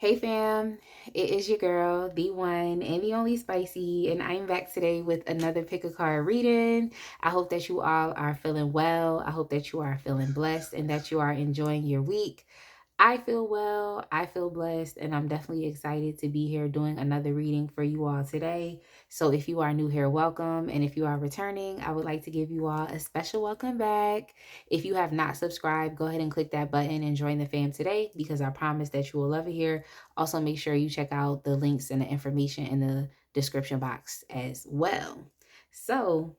Hey fam, it is your girl, the one and the only Spicy, and I'm back today with another pick a card reading. I hope that you all are feeling well. I hope that you are feeling blessed and that you are enjoying your week. I feel well, I feel blessed, and I'm definitely excited to be here doing another reading for you all today. So, if you are new here, welcome. And if you are returning, I would like to give you all a special welcome back. If you have not subscribed, go ahead and click that button and join the fam today because I promise that you will love it here. Also, make sure you check out the links and the information in the description box as well. So,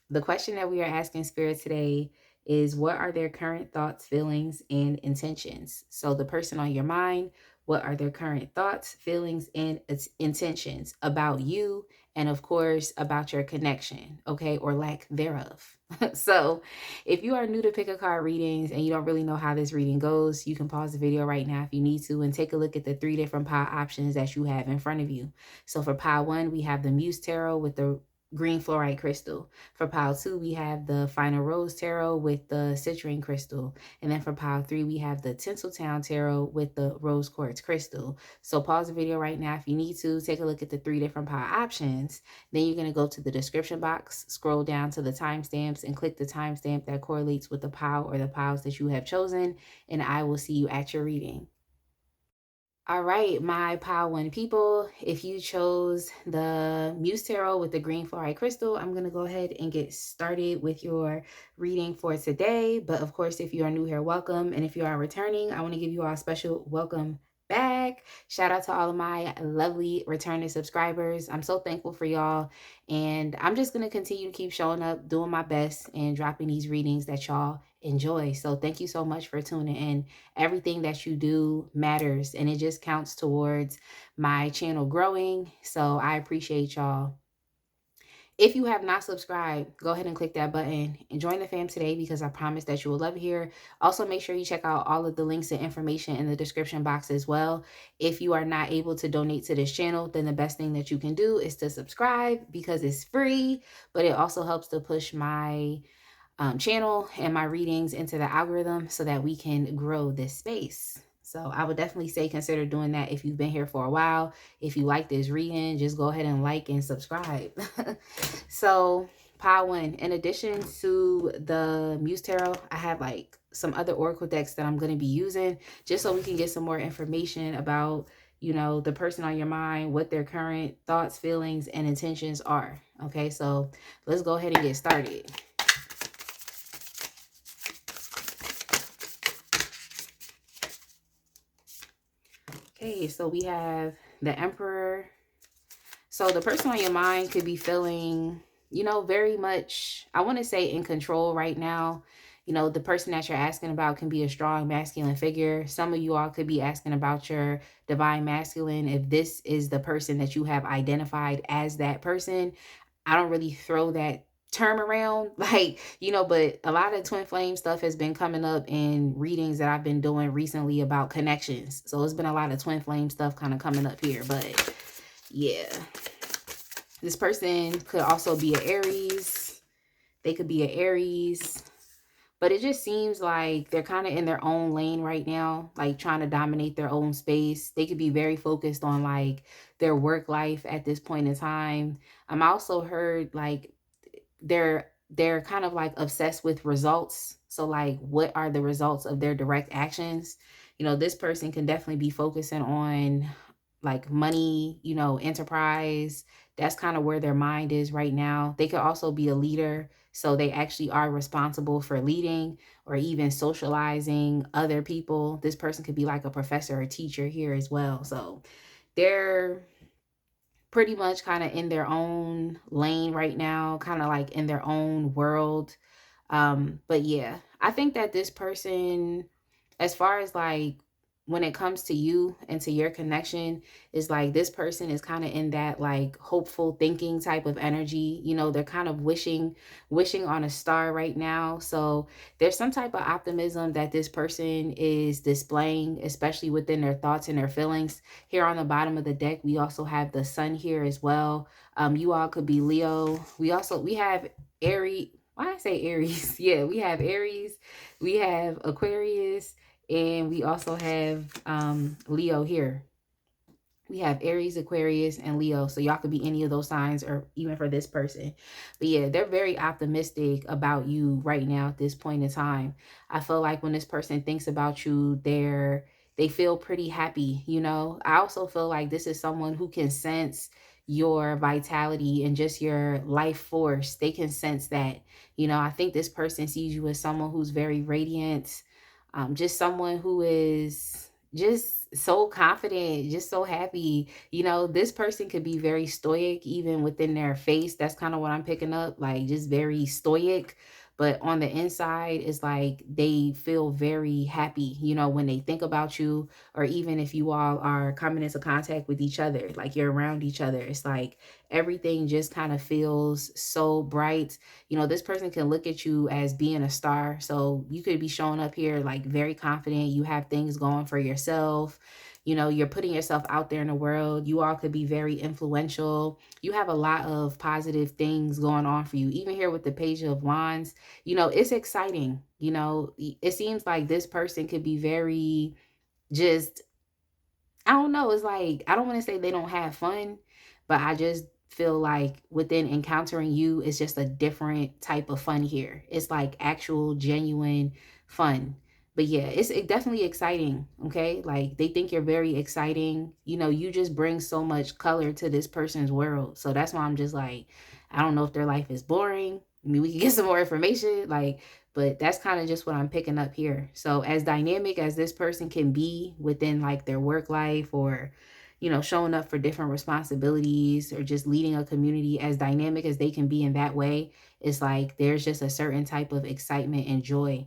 the question that we are asking Spirit today is, what are their current thoughts, feelings, and intentions? So, the person on your mind, what are their current thoughts, feelings, and intentions about you? And of course, about your connection, okay, or lack thereof. So, if you are new to pick a card readings and you don't really know how this reading goes, you can pause the video right now if you need to and take a look at the 3 different pile options that you have in front of you. So, for pile 1, we have the Muse Tarot with the green fluorite crystal. For pile 2, we have the Final Rose Tarot with the citrine crystal. And then for pile 3, we have the Tinseltown Tarot with the rose quartz crystal. So pause the video right now if you need to. Take a look at the 3 different pile options. Then you're going to go to the description box, scroll down to the timestamps, and click the timestamp that correlates with the pile or the piles that you have chosen. And I will see you at your reading. All right, my pile 1 people, if you chose the Muse Tarot with the green fluorite crystal, I'm going to go ahead and get started with your reading for today. But of course, if you are new here, welcome. And if you are returning, I want to give you all a special welcome back. Shout out to all of my lovely returning subscribers. I'm so thankful for y'all. And I'm just going to continue to keep showing up, doing my best, and dropping these readings that y'all enjoy. So thank you so much for tuning in. Everything that you do matters and it just counts towards my channel growing. So I appreciate y'all. If you have not subscribed, go ahead and click that button and join the fam today because I promise that you will love it here. Also, make sure you check out all of the links and information in the description box as well. If you are not able to donate to this channel, then the best thing that you can do is to subscribe because it's free, but it also helps to push my channel and my readings into the algorithm so that we can grow this space. So I would definitely say consider doing that if you've been here for a while. If you like this reading, just go ahead and like and subscribe. So pile 1, in addition to the Muse Tarot, I have like some other oracle decks that I'm going to be using just so we can get some more information about, you know, the person on your mind, what their current thoughts, feelings, and intentions are. Okay, so let's go ahead and get started. Okay, so we have the Emperor. So the person on your mind could be feeling, you know, very much, I want to say in control right now. You know, the person that you're asking about can be a strong masculine figure. Some of you all could be asking about your divine masculine. If this is the person that you have identified as that person, I don't really throw that term around like, you know, but a lot of twin flame stuff has been coming up in readings that I've been doing recently about connections. So it's been a lot of twin flame stuff kind of coming up here. But yeah, this person could also be an Aries. They could be an Aries. But it just seems like they're kind of in their own lane right now, like trying to dominate their own space. They could be very focused on like their work life at this point in time. I'm also heard like they're kind of like obsessed with results. So like, what are the results of their direct actions? You know, this person can definitely be focusing on like money, you know, enterprise. That's kind of where their mind is right now. They could also be a leader. So they actually are responsible for leading or even socializing other people. This person could be like a professor or teacher here as well. So they're pretty much kind of in their own lane right now, kind of like in their own world. But yeah, I think that this person, as far as like when it comes to you and to your connection, is like this person is kind of in that like hopeful thinking type of energy. You know, they're kind of wishing on a star right now. So there's some type of optimism that this person is displaying, especially within their thoughts and their feelings. Here on the bottom of the deck, we also have the sun here as well. You all could be Leo. We have Aries. Why I say Aries? Yeah, we have Aries, we have Aquarius, and we also have Leo here. We have Aries, Aquarius, and Leo. So y'all could be any of those signs, or even for this person. But yeah, they're very optimistic about you right now at this point in time. I feel like when this person thinks about you, they feel pretty happy, you know. I also feel like this is someone who can sense your vitality and just your life force. They can sense that. You know, I think this person sees you as someone who's very radiant, just someone who is just so confident, just so happy. You know, this person could be very stoic even within their face. That's kind of what I'm picking up, like just very stoic. But on the inside, it's like they feel very happy, you know, when they think about you, or even if you all are coming into contact with each other, like you're around each other. It's like everything just kind of feels so bright. You know, this person can look at you as being a star. So you could be showing up here like very confident. You have things going for yourself. You know, you're putting yourself out there in the world. You all could be very influential. You have a lot of positive things going on for you. Even here with the Page of Wands, you know, it's exciting. You know, it seems like this person could be very just, I don't know. It's like, I don't want to say they don't have fun, but I just feel like within encountering you, it's just a different type of fun here. It's like actual, genuine fun. But yeah, it's definitely exciting. Okay. Like they think you're very exciting. You know, you just bring so much color to this person's world. So that's why I'm just like, I don't know if their life is boring. I mean, we can get some more information. Like, but that's kind of just what I'm picking up here. So as dynamic as this person can be within like their work life, or you know, showing up for different responsibilities, or just leading a community, as dynamic as they can be in that way, it's like there's just a certain type of excitement and joy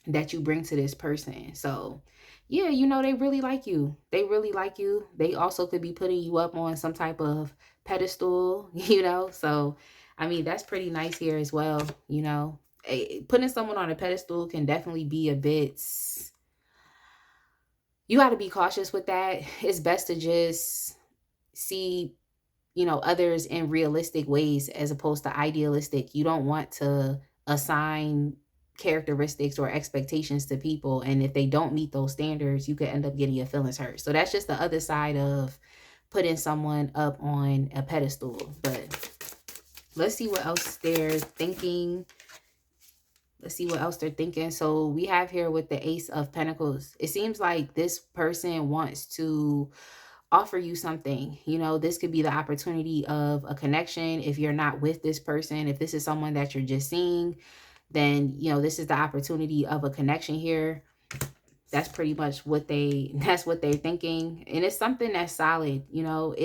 that you bring to this person. So yeah, you know, they really like you. They really like you. They also could be putting you up on some type of pedestal, you know. So I mean, that's pretty nice here as well, you know. Putting someone on a pedestal can definitely be a bit, you got to be cautious with that. It's best to just see, you know, others in realistic ways as opposed to idealistic. You don't want to assign characteristics or expectations to people, and if they don't meet those standards, you could end up getting your feelings hurt. So that's just the other side of putting someone up on a pedestal. But let's see what else they're thinking. Let's see what else they're thinking. So we have here with the Ace of Pentacles, it seems like this person wants to offer you something. You know, this could be the opportunity of a connection. If you're not with this person, if this is someone that you're just seeing, then, you know, this is the opportunity of a connection here. That's pretty much what that's what they're thinking. And it's something that's solid. You know,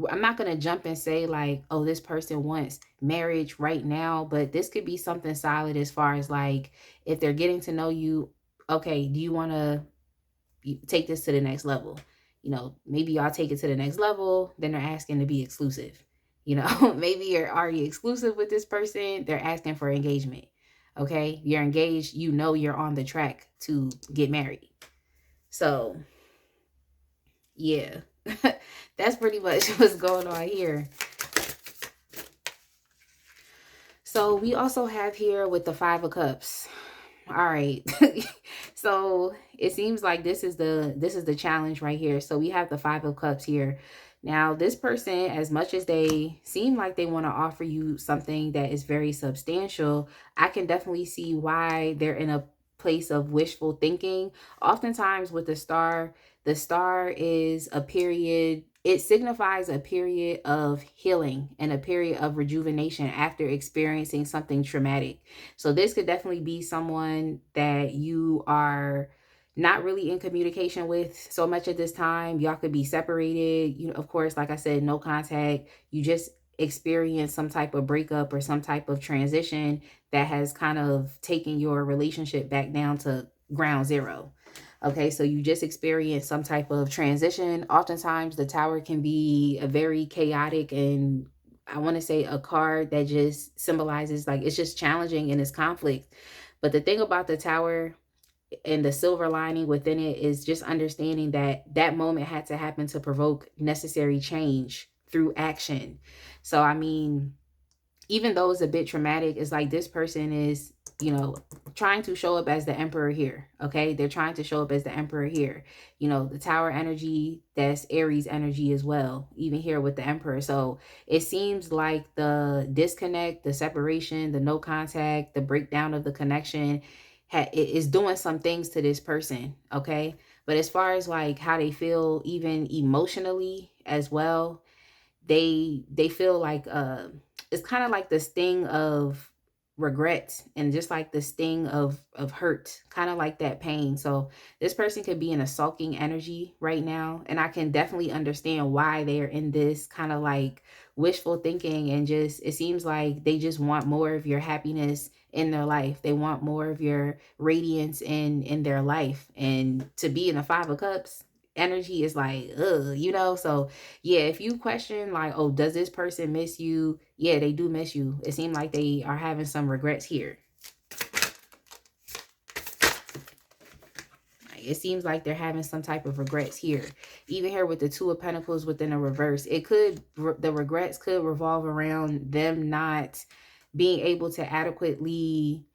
I'm not going to jump and say like, oh, this person wants marriage right now, but this could be something solid as far as like, if they're getting to know you, okay, do you want to take this to the next level? You know, maybe y'all take it to the next level, then they're asking to be exclusive. You know, maybe you're already exclusive with this person, they're asking for engagement. Okay, you're engaged, you know, you're on the track to get married. So yeah, that's pretty much what's going on here. So we also have here with the Five of Cups. All right. So it seems like this is the challenge right here. So we have the Five of Cups here. Now, this person, as much as they seem like they want to offer you something that is very substantial, I can definitely see why they're in a place of wishful thinking. Oftentimes with the star is a period, it signifies a period of healing and a period of rejuvenation after experiencing something traumatic. So this could definitely be someone that you are not really in communication with so much at this time. Y'all could be separated. You know, of course, like I said, no contact. You just experience some type of breakup or some type of transition that has kind of taken your relationship back down to ground zero. Okay, so you just experience some type of transition. Oftentimes, the Tower can be a very chaotic, and I want to say a card that just symbolizes like it's just challenging and it's conflict. But the thing about the Tower and the silver lining within it is just understanding that that moment had to happen to provoke necessary change through action. So, I mean, even though it's a bit traumatic, it's like this person is you know, trying to show up as the emperor here. Okay, they're trying to show up as the emperor here. You know, the tower energy, that's Aries energy as well, even here with the emperor. So it seems like the disconnect, the separation, the no contact, the breakdown of the connection is doing some things to this person. Okay, but as far as like how they feel even emotionally as well, they feel like it's kind of like the sting of regret, and just like the sting of hurt, kind of like that pain. So this person could be in a sulking energy right now, and I can definitely understand why they're in this kind of like wishful thinking, and just it seems like they just want more of your happiness in their life. They want more of your radiance in their life, and to be in a 5 of cups energy is like so yeah, if you question like, oh, does this person miss you? Yeah, they do miss you. It seems like they are having some regrets here. It seems like they're having some type of regrets here. Even here with the 2 of Pentacles within a reverse, the regrets could revolve around them not being able to adequately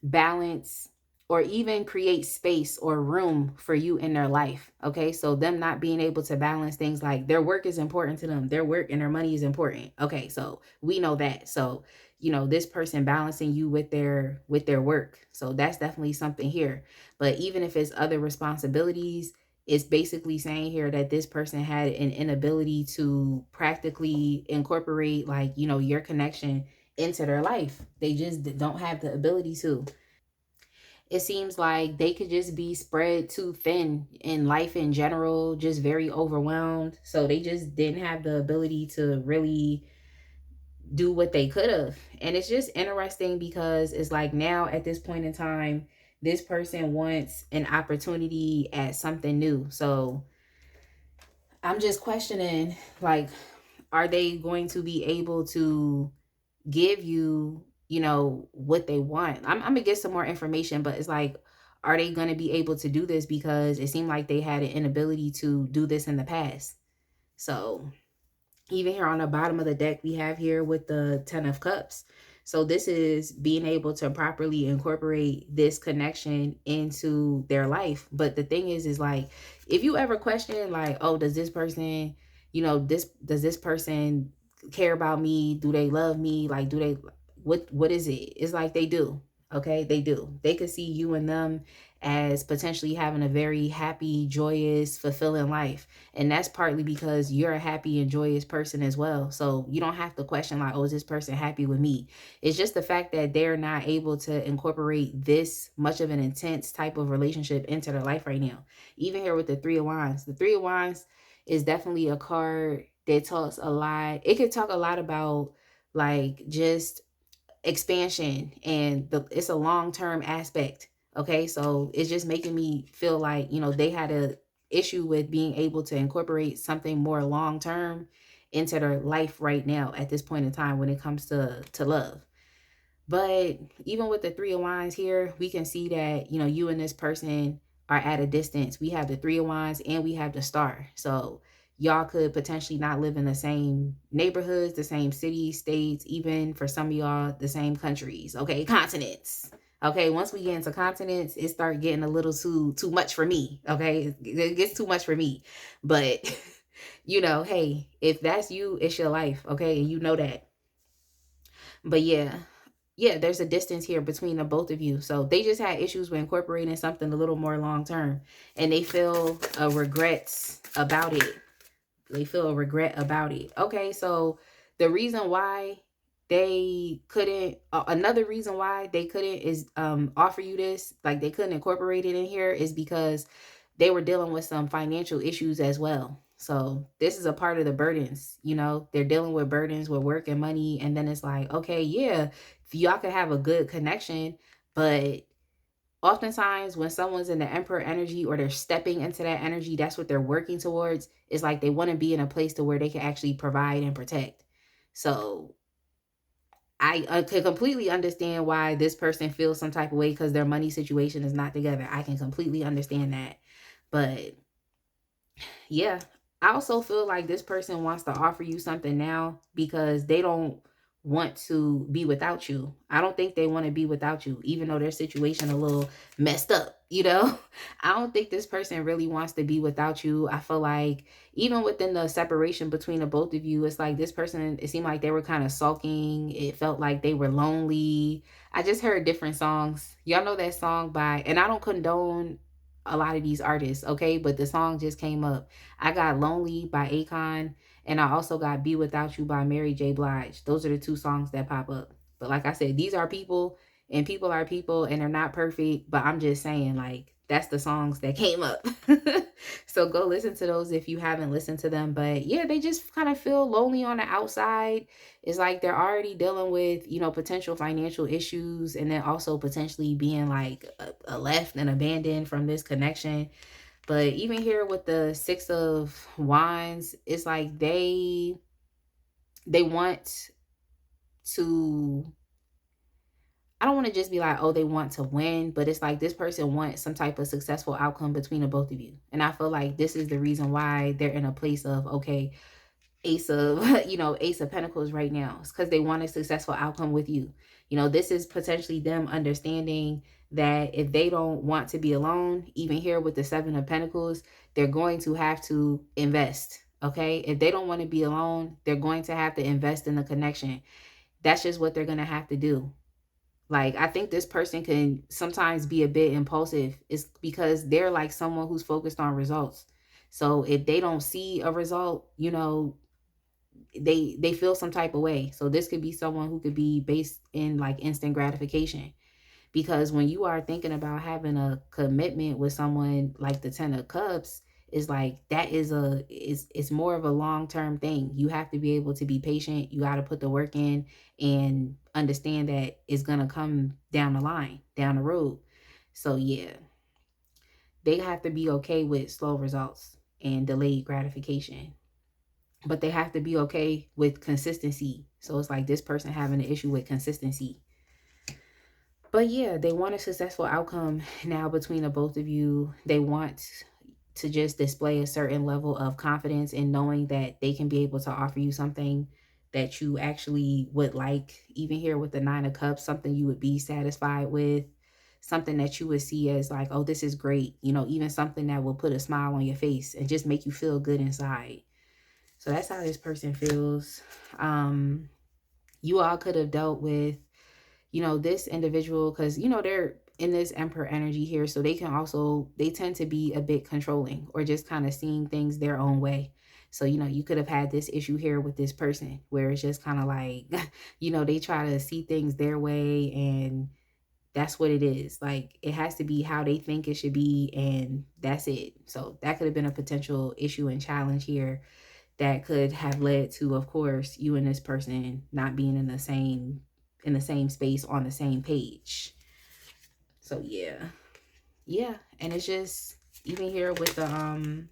balance or even create space or room for you in their life. Okay, so them not being able to balance things, like their work is important to them, their work and their money is important. Okay, so we know that. So this person balancing you with their work, so that's definitely something here. But even if it's other responsibilities, it's basically saying here that this person had an inability to practically incorporate like your connection into their life. They just don't have the ability to. It seems like they could just be spread too thin in life in general, just very overwhelmed. So they just didn't have the ability to really do what they could have. And it's just interesting because it's like now at this point in time, this person wants an opportunity at something new. So I'm just questioning, like, are they going to be able to give you, what they want? I'm gonna get some more information, but it's like, are they gonna be able to do this? Because it seemed like they had an inability to do this in the past. So even here on the bottom of the deck, we have here with the 10 of Cups. So this is being able to properly incorporate this connection into their life. But the thing is like, if you ever question like, oh, does this person, does this person care about me? Do they love me? Like, do they, what is it? It's like they do. Okay, they do. They could see you and them as potentially having a very happy, joyous, fulfilling life. And that's partly because you're a happy and joyous person as well. So you don't have to question like, oh, is this person happy with me? It's just the fact that they're not able to incorporate this much of an intense type of relationship into their life right now. Even here with the 3 of Wands. The 3 of Wands is definitely a card that talks a lot. It could talk a lot about like just expansion, and it's a long-term aspect. Okay, so it's just making me feel like they had a issue with being able to incorporate something more long-term into their life right now at this point in time when it comes to love. But even with the 3 of Wands here, we can see that, you and this person are at a distance. We have the 3 of Wands and we have the Star. So y'all could potentially not live in the same neighborhoods, the same cities, states, even for some of y'all, the same countries. Okay, continents. Okay, once we get into continents, it start getting a little too much for me. Okay, it gets too much for me. But hey, if that's you, it's your life. Okay, and you know that. But yeah, there's a distance here between the both of you. So they just had issues with incorporating something a little more long term, and they feel a regrets about it. They feel a regret about it. Okay, so the reason why they couldn't, another reason why they couldn't is offer you this, like they couldn't incorporate it in here, is because they were dealing with some financial issues as well. So this is a part of the burdens, they're dealing with burdens with work and money. And then it's like, okay, yeah, y'all could have a good connection, but oftentimes when someone's in the emperor energy or they're stepping into that energy, that's what they're working towards. It's like they want to be in a place to where they can actually provide and protect. So I can completely understand why this person feels some type of way because their money situation is not together. I can completely understand that. But yeah, I also feel like this person wants to offer you something now because they don't want to be without you. I don't think they want to be without you, even though their situation a little messed up, you know? I don't think this person really wants to be without you. I feel like even within the separation between the both of you, it's like this person, it seemed like they were kind of sulking. It felt like they were lonely. I just heard different songs. Y'all know that song by, and I don't condone a lot of these artists, okay? But the song just came up. I got Lonely by Akon, and I also got Be Without You by Mary J. Blige. Those are the two songs that pop up. But like I said, these are people, and people are people, and they're not perfect. But I'm just saying, like, that's the songs that came up. So go listen to those if you haven't listened to them. But yeah, they just kind of feel lonely on the outside. It's like they're already dealing with, you know, potential financial issues, and then also potentially being like a left and abandoned from this connection. But even here with the Six of Wands, it's like they want to, I don't want to just be like, oh, they want to win, but it's like this person wants some type of successful outcome between the both of you. And I feel like this is the reason why they're in a place of, okay, Ace of, you know, Ace of Pentacles right now. It's because they want a successful outcome with you. You know, this is potentially them understanding that if they don't want to be alone, even here with the Seven of Pentacles, they're going to have to invest. Okay. If they don't want to be alone, they're going to have to invest in the connection. That's just what they're going to have to do. Like, I think this person can sometimes be a bit impulsive. It's because they're like someone who's focused on results. So if they don't see a result, you know, they feel some type of way. So this could be someone who could be based in like instant gratification, because when you are thinking about having a commitment with someone, like the Ten of Cups is like, that is it's more of a long-term thing. You have to be able to be patient. You got to put the work in and understand that it's going to come down the line, down the road. So yeah, they have to be okay with slow results and delayed gratification, but they have to be okay with consistency. So it's like this person having an issue with consistency. But yeah, they want a successful outcome now between the both of you. They want to just display a certain level of confidence in knowing that they can be able to offer you something that you actually would like. Even here with the Nine of Cups, something you would be satisfied with, something that you would see as like, oh, this is great. You know, even something that will put a smile on your face and just make you feel good inside. So that's how this person feels. You all could have dealt with, you know, this individual, because, you know, they're in this Emperor energy here. So they can also, they tend to be a bit controlling or just kind of seeing things their own way. So, you know, you could have had this issue here with this person where it's just kind of like, you know, they try to see things their way, and that's what it is. Like, it has to be how they think it should be, and that's it. So that could have been a potential issue and challenge here that could have led to, of course, you and this person not being in the same space on the same page. So yeah, and it's just even here with the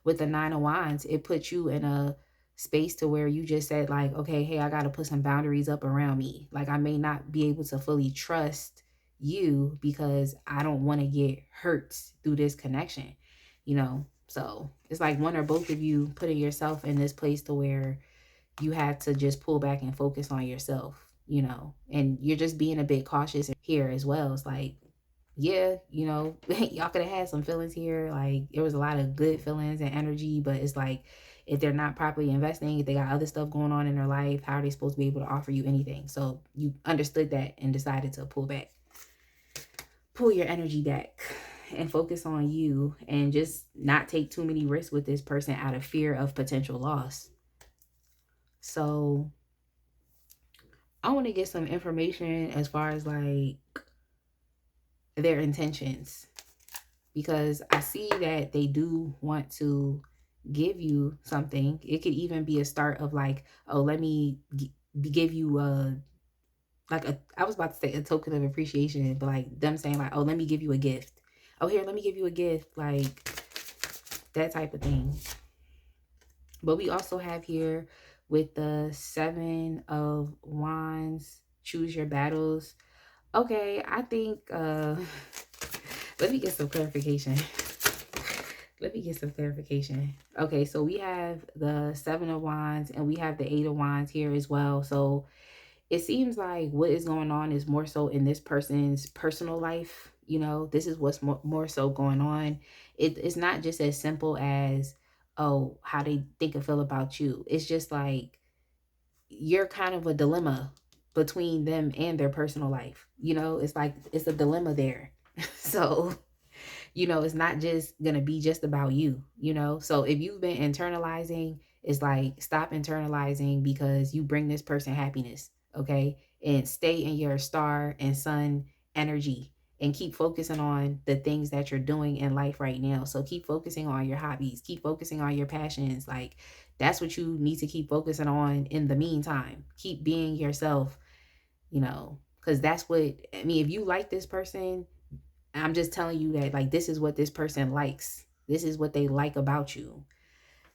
with the Nine of Wands, it puts you in a space to where you just said like, okay, hey, I got to put some boundaries up around me. Like, I may not be able to fully trust you because I don't want to get hurt through this connection, you know. So it's like one or both of you putting yourself in this place to where you have to just pull back and focus on yourself, you know, and you're just being a bit cautious here as well. It's like, yeah, you know, y'all could have had some feelings here. Like, there was a lot of good feelings and energy, but it's like, if they're not properly investing, if they got other stuff going on in their life, how are they supposed to be able to offer you anything? So you understood that and decided to pull your energy back and focus on you, and just not take too many risks with this person out of fear of potential loss. So I want to get some information as far as like their intentions, because I see that they do want to give you something. It could even be a start of like, oh, let me give you I was about to say a token of appreciation, but like them saying like, oh, let me give you a gift. Oh, here, let me give you a gift, like that type of thing. But we also have here with the Seven of Wands, choose your battles. Okay, I think let me get some clarification. Let me get some clarification. Okay, so we have the Seven of Wands and we have the Eight of Wands here as well. So it seems like what is going on is more so in this person's personal life. You know, this is what's more so going on. It's not just as simple as, oh, how they think and feel about you. It's just like you're kind of a dilemma between them and their personal life. You know, it's like it's a dilemma there. So you know, it's not just gonna be just about you, you know. So if you've been internalizing, it's like stop internalizing because you bring this person happiness, okay? And stay in your star and sun energy and keep focusing on the things that you're doing in life right now. So keep focusing on your hobbies, keep focusing on your passions. Like that's what you need to keep focusing on in the meantime. Keep being yourself, you know, because that's what I mean. If you like this person, I'm just telling you that like this is what this person likes. This is what they like about you.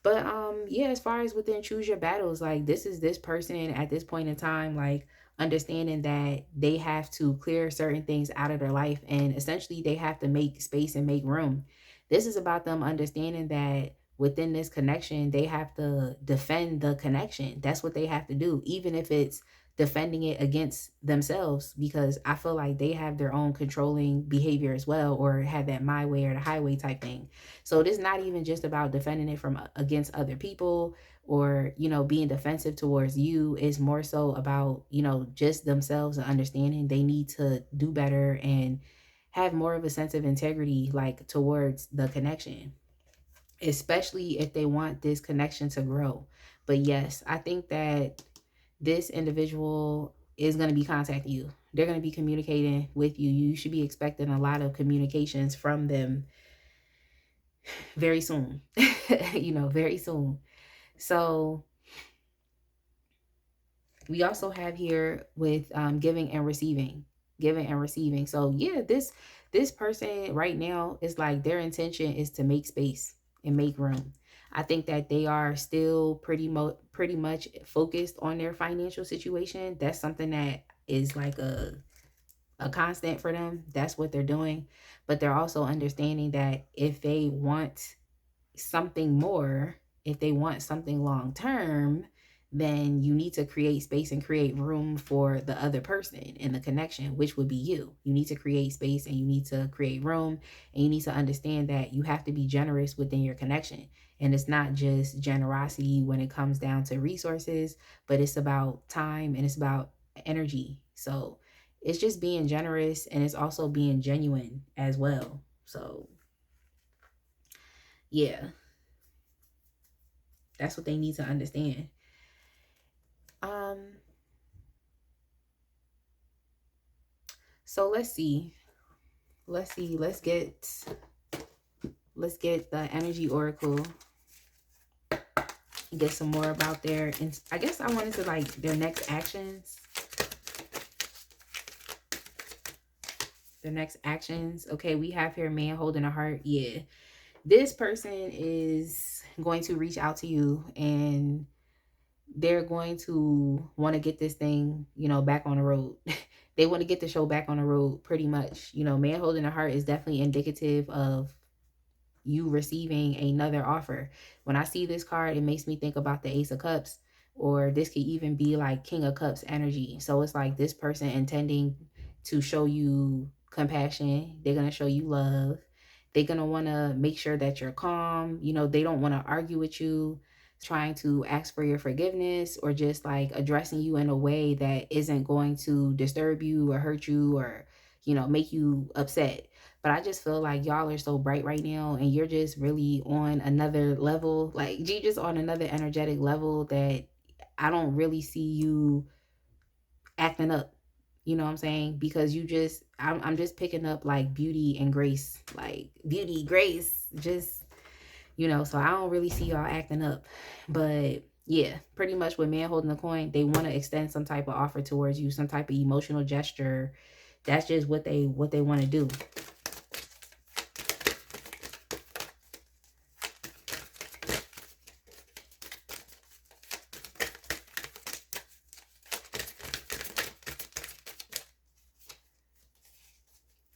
But yeah, as far as within choose your battles, like this is this person at this point in time, like understanding that they have to clear certain things out of their life and essentially they have to make space and make room. This is about them understanding that within this connection, they have to defend the connection. That's what they have to do, even if it's defending it against themselves, because I feel like they have their own controlling behavior as well, or have that my way or the highway type thing. So it is not even just about defending it from against other people or, you know, being defensive towards you. It's more so about, you know, just themselves and understanding they need to do better and have more of a sense of integrity like towards the connection, especially if they want this connection to grow. But yes, I think that this individual is going to be contacting you. They're going to be communicating with you. You should be expecting a lot of communications from them very soon, you know, very soon. So we also have here with giving and receiving, giving and receiving. So yeah, this person right now is like their intention is to make space and make room. I think that they are still pretty much focused on their financial situation. That's something that is like a constant for them. That's what they're doing. But they're also understanding that if they want something more, if they want something long term, then you need to create space and create room for the other person in the connection, which would be you. You need to create space and you need to create room, and you need to understand that you have to be generous within your connection. And it's not just generosity when it comes down to resources, but it's about time and it's about energy. So it's just being generous and it's also being genuine as well. So yeah, that's what they need to understand. Um, so let's see. Let's see. Let's get the energy oracle. Get some more about their, and I guess I wanted to like their next actions. Their next actions. Okay, we have here man holding a heart. Yeah. This person is going to reach out to you and they're going to want to get this thing, you know, back on the road. They want to get the show back on the road pretty much. You know, man holding a heart is definitely indicative of you receiving another offer. When I see this card, it makes me think about the Ace of Cups, or this could even be like King of Cups energy. So it's like this person intending to show you compassion. They're going to show you love. They're going to want to make sure that you're calm. You know, they don't want to argue with you, trying to ask for your forgiveness, or just like addressing you in a way that isn't going to disturb you or hurt you or, you know, make you upset. But I just feel like y'all are so bright right now and you're just really on another level. Like G just on another energetic level that I don't really see you acting up. You know what I'm saying? Because I'm just picking up like beauty and grace, like beauty, grace, just, you know, so I don't really see y'all acting up. But yeah, pretty much with man holding the coin, they want to extend some type of offer towards you, some type of emotional gesture. That's just what they want to do.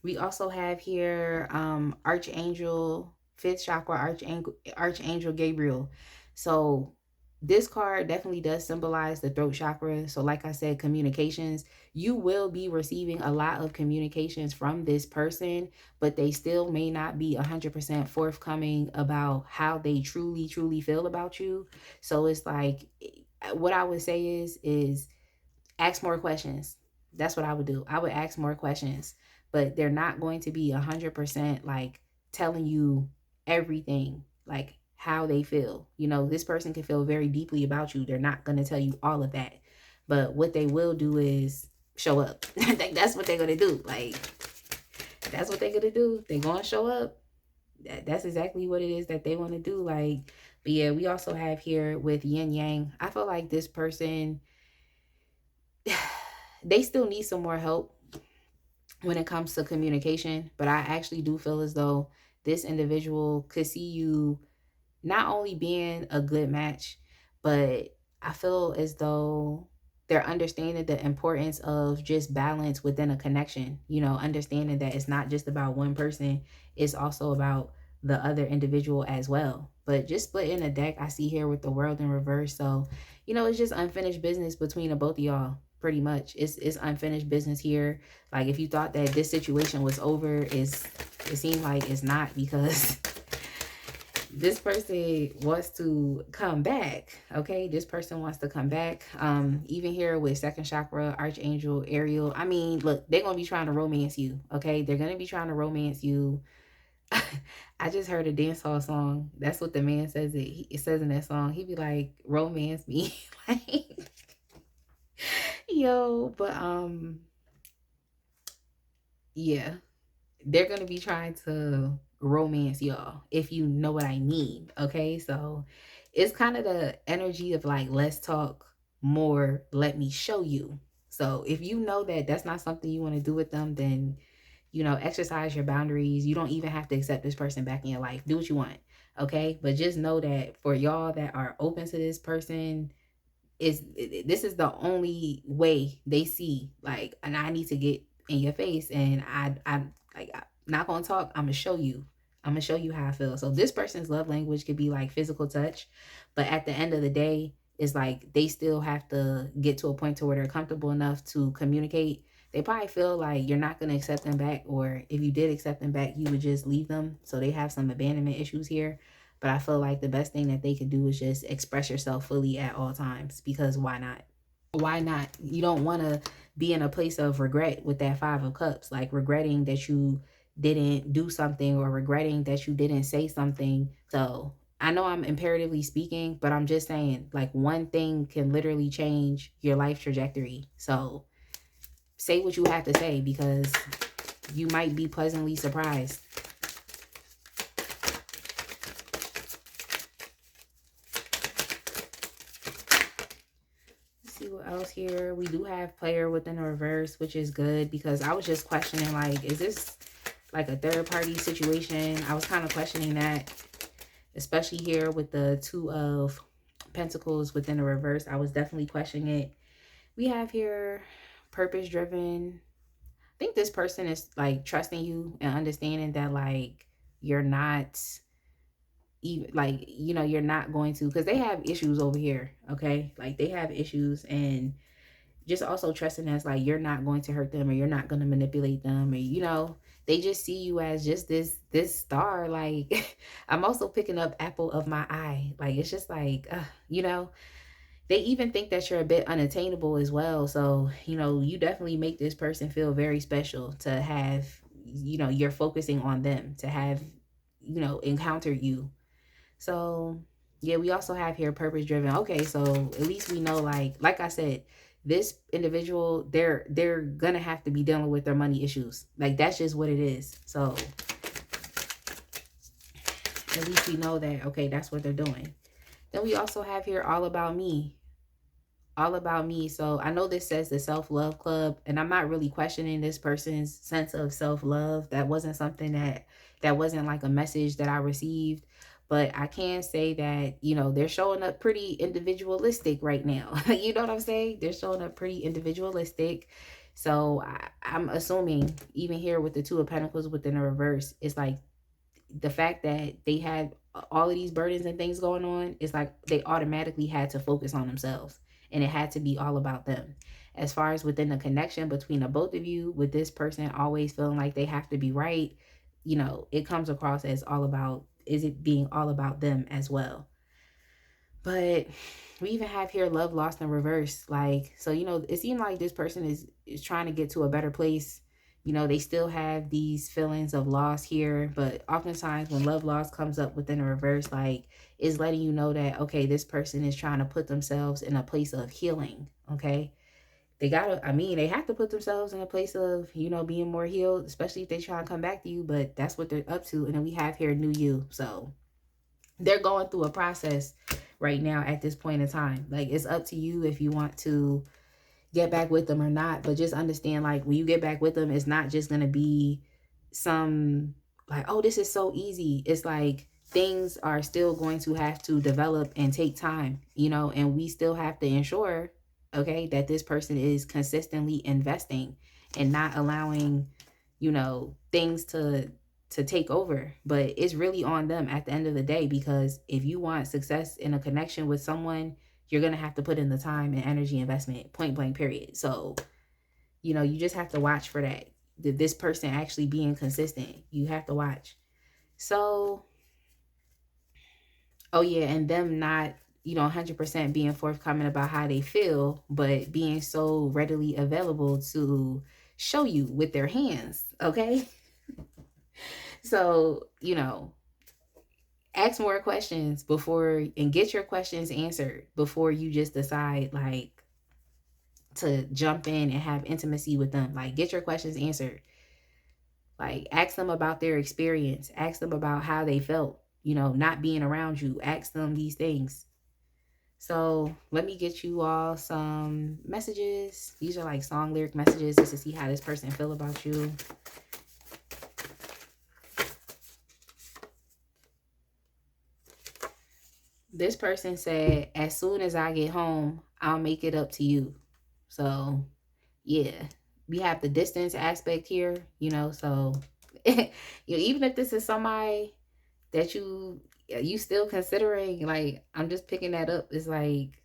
We also have here Archangel fifth chakra archangel Gabriel. So this card definitely does symbolize the throat chakra. So like I said, communications, you will be receiving a lot of communications from this person, but they still may not be 100% forthcoming about how they truly feel about you. So it's like, what I would say is ask more questions. That's what I would do. I would ask more questions, but they're not going to be 100% like telling you everything, like how they feel. You know, this person can feel very deeply about you. They're not going to tell you all of that. But what they will do is show up. Like, that's what they're going to do. Like, that's what they're going to do. They're going to show up. That's exactly what it is that they want to do. Like, but yeah, we also have here with yin yang. I feel like this person, they still need some more help when it comes to communication, but I actually do feel as though this individual could see you not only being a good match, but I feel as though they're understanding the importance of just balance within a connection, you know, understanding that it's not just about one person, it's also about the other individual as well. But just splitting a deck, I see here with the world in reverse. So, you know, it's just unfinished business between the both of y'all. Pretty much, it's unfinished business here. Like, if you thought that this situation was over, it seemed like it's not, because this person wants to come back. Okay, this person wants to come back. Even here with second chakra archangel Ariel, I mean, look, they're gonna be trying to romance you. Okay, they're gonna be trying to romance you. I just heard a dancehall song. That's what the man says. It says in that song. He be like, romance me. Like, yo, but yeah, they're gonna be trying to romance y'all, if you know what I mean. Okay, so it's kind of the energy of like, less talk, more let me show you. So if you know that that's not something you want to do with them, then, you know, exercise your boundaries. You don't even have to accept this person back in your life. Do what you want. Okay, but just know that for y'all that are open to this person, this is the only way they see, like, and I need to get in your face, and I'm like, I'm not gonna talk, I'm gonna show you how I feel. So this person's love language could be like physical touch, but at the end of the day, it's like they still have to get to a point to where they're comfortable enough to communicate. They probably feel like you're not going to accept them back, or if you did accept them back, you would just leave them. So they have some abandonment issues here. But I feel like the best thing that they could do is just express yourself fully at all times, because why not? Why not? You don't want to be in a place of regret with that Five of Cups, like regretting that you didn't do something, or regretting that you didn't say something. So I know I'm imperatively speaking, but I'm just saying, like, one thing can literally change your life trajectory. So say what you have to say, because you might be pleasantly surprised. See what else here. We do have player within the reverse, which is good, because I was just questioning, like, is this like a third party situation? I was kind of questioning that, especially here with the Two of Pentacles within the reverse. I was definitely questioning it. We have here purpose driven. I think this person is like trusting you and understanding that, like, you're not even, like, you know, you're not going to, because they have issues over here. Okay, like, they have issues, and just also trusting us, like, you're not going to hurt them, or you're not going to manipulate them, or, you know, they just see you as just this star. Like, I'm also picking up apple of my eye. Like, it's just like, you know, they even think that you're a bit unattainable as well. So, you know, you definitely make this person feel very special to have, you know, you're focusing on them, to have, you know, encounter you. So yeah, we also have here purpose driven. Okay, so at least we know, like I said, this individual, they're gonna have to be dealing with their money issues. Like, that's just what it is. So at least we know that, okay, that's what they're doing. Then we also have here all about me. All about me. So I know this says the self-love club, and I'm not really questioning this person's sense of self-love. That wasn't something that wasn't like a message that I received. But I can say that, you know, they're showing up pretty individualistic right now. You know what I'm saying? They're showing up pretty individualistic. So I'm assuming, even here with the Two of Pentacles within the reverse, it's like the fact that they had all of these burdens and things going on, it's like they automatically had to focus on themselves, and it had to be all about them. As far as within the connection between the both of you, with this person always feeling like they have to be right, it comes across as all about, is it being all about them as well. But we even have here love lost in reverse. Like, so, it seems like this person is trying to get to a better place. They still have these feelings of loss here, but oftentimes when love loss comes up within a reverse, like, is letting you know that, okay, this person is trying to put themselves in a place of healing. Okay. They have to put themselves in a place of, being more healed, especially if they try to come back to you, but that's what they're up to. And then we have here new you. So they're going through a process right now at this point in time. Like, it's up to you if you want to get back with them or not. But just understand, like, when you get back with them, it's not just going to be some like, oh, this is so easy. It's like things are still going to have to develop and take time, and we still have to ensure, okay, that this person is consistently investing and not allowing, things to take over. But it's really on them at the end of the day, because if you want success in a connection with someone, you're going to have to put in the time and energy investment, point blank period. So, you just have to watch for that. This person actually being consistent, you have to watch. So, oh yeah, and them not, 100% being forthcoming about how they feel, but being so readily available to show you with their hands, okay? So, ask more questions before, and get your questions answered before you just decide, like, to jump in and have intimacy with them. Like, get your questions answered. Like, ask them about their experience. Ask them about how they felt, not being around you. Ask them these things. So let me get you all some messages. These are like song lyric messages, just to see how this person feel about you. This person said, as soon as I get home, I'll make it up to you. So yeah, we have the distance aspect here, so even if this is somebody that you still considering, like, I'm just picking that up. It's like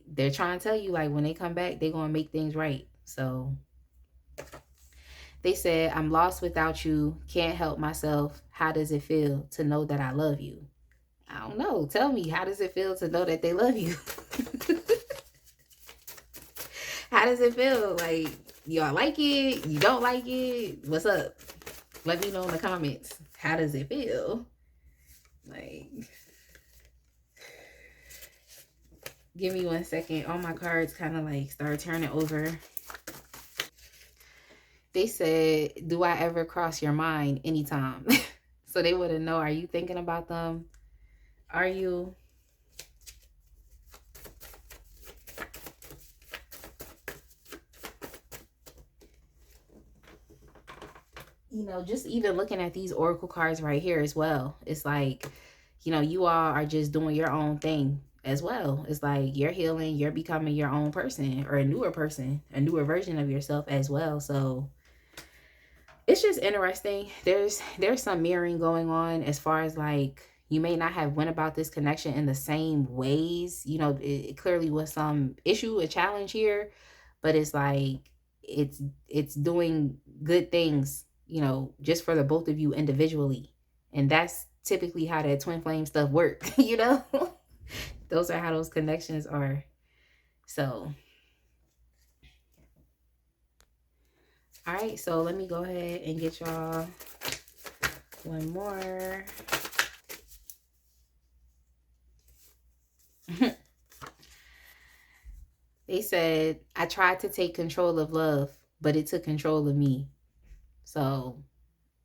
they're trying to tell you, like, when they come back, they're gonna make things right. So they said, I'm lost without you, can't help myself. How does it feel to know that I love you? I don't know. Tell me, how does it feel to know that they love you? How does it feel? Like, y'all like it? You don't like it? What's up? Let me know in the comments. How does it feel? Like, give me 1 second. All my cards kind of like start turning over. They said, do I ever cross your mind anytime? So they want to know, are you thinking about them? Are you? Just even looking at these oracle cards right here as well, it's like, you all are just doing your own thing as well. It's like you're healing, you're becoming your own person, or a newer person, a newer version of yourself as well. So it's just interesting. There's some mirroring going on, as far as like, you may not have went about this connection in the same ways. It clearly was some issue, a challenge here, but it's like it's doing good things, just for the both of you individually. And that's typically how that twin flame stuff work. Those are how those connections are. So, all right, so let me go ahead and get y'all one more. They said, I tried to take control of love, but it took control of me. So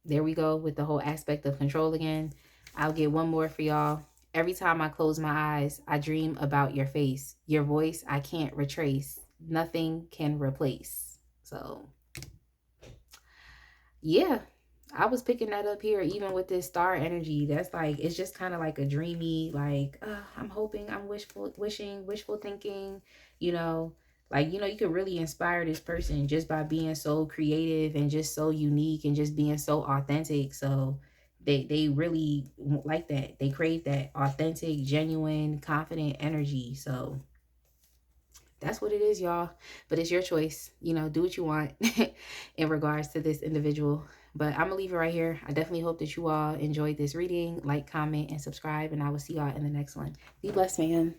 there we go with the whole aspect of control again. I'll get one more for y'all. Every time I close my eyes, I dream about your face. Your voice I can't retrace. Nothing can replace. So yeah, I was picking that up here, even with this star energy. That's like, it's just kind of like a dreamy, like, I'm hoping, I'm wishing, wishful thinking, like, you could really inspire this person just by being so creative and just so unique and just being so authentic. So They really like that. They crave that authentic, genuine, confident energy. So that's what it is, y'all. But it's your choice. You know, do what you want in regards to this individual. But I'm gonna leave it right here. I definitely hope that you all enjoyed this reading. Like, comment, and subscribe, and I will see y'all in the next one. Be blessed, man.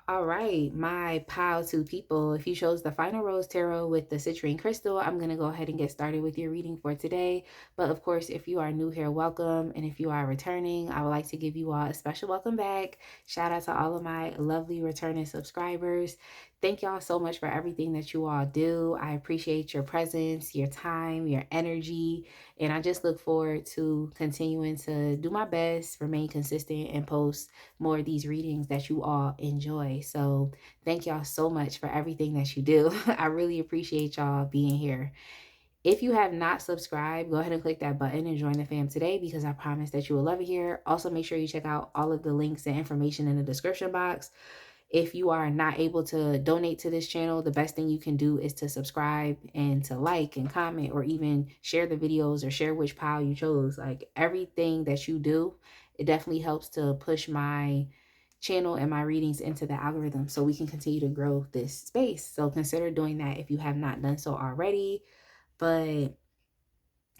All right, my pile two people. If you chose the Final Rose Tarot with the citrine crystal, I'm going to go ahead and get started with your reading for today. But of course, if you are new here, welcome. And if you are returning, I would like to give you all a special welcome back. Shout out to all of my lovely returning subscribers. Thank y'all so much for everything that you all do. I appreciate your presence, your time, your energy. And I just look forward to continuing to do my best, remain consistent, and post more of these readings that you all enjoy. So thank y'all so much for everything that you do. I really appreciate y'all being here. If you have not subscribed, go ahead and click that button and join the fam today, because I promise that you will love it here. Also, make sure you check out all of the links and information in the description box. If you are not able to donate to this channel, the best thing you can do is to subscribe and to like and comment, or even share the videos or share which pile you chose. Like, everything that you do, it definitely helps to push my channel and my readings into the algorithm so we can continue to grow this space. So consider doing that if you have not done so already. But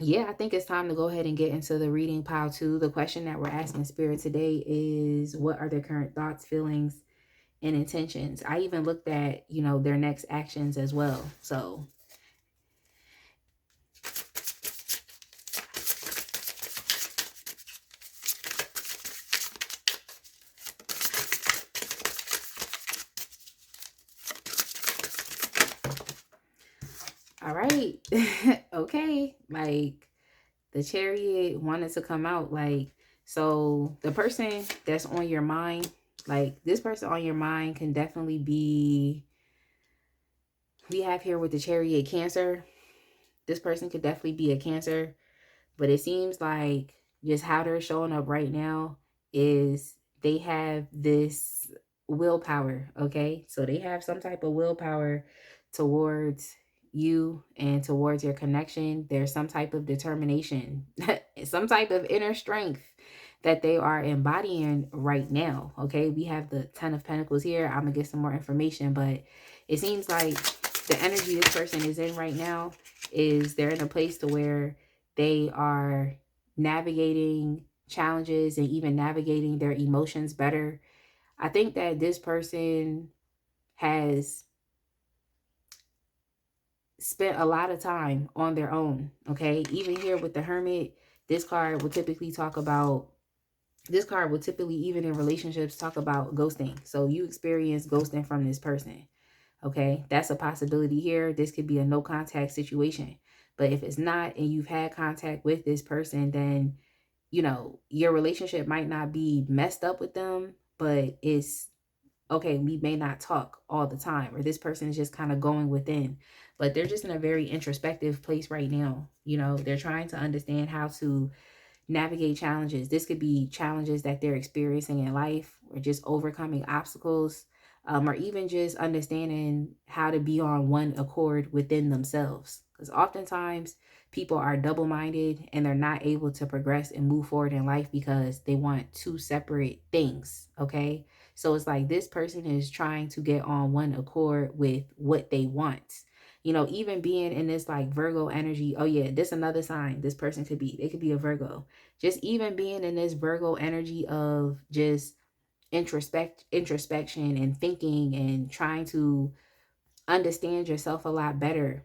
yeah, I think it's time to go ahead and get into the reading pile two. The question that we're asking Spirit today is, what are their current thoughts, feelings, and intentions? I even looked at, you know, their next actions as well. So all right. Okay, like, the Chariot wanted to come out. Like, so the person that's on your mind, like, this person on your mind can definitely be, we have here with the Chariot, Cancer. This person could definitely be a Cancer. But it seems like just how they're showing up right now is they have this willpower, okay? So they have some type of willpower towards you and towards your connection. There's some type of determination, some type of inner strength that they are embodying right now, okay? We have the Ten of Pentacles here. I'm going to get some more information, but it seems like the energy this person is in right now is they're in a place to where they are navigating challenges and even navigating their emotions better. I think that this person has spent a lot of time on their own, okay? Even here with the Hermit, this card will typically talk about, this card will typically, even in relationships, talk about ghosting. So you experience ghosting from this person, okay? That's a possibility here. This could be a no contact situation. But if it's not, and you've had contact with this person, then, you know, your relationship might not be messed up with them, but it's okay. We may not talk all the time, or this person is just kind of going within, but they're just in a very introspective place right now. You know, they're trying to understand how to navigate challenges. This could be challenges that they're experiencing in life, or just overcoming obstacles, or even just understanding how to be on one accord within themselves. Because oftentimes people are double-minded and they're not able to progress and move forward in life because they want two separate things, okay? So it's like this person is trying to get on one accord with what they want. You know, even being in this like Virgo energy. Oh yeah, this another sign this person could be. They could be a Virgo. Just even being in this Virgo energy of just introspection and thinking and trying to understand yourself a lot better.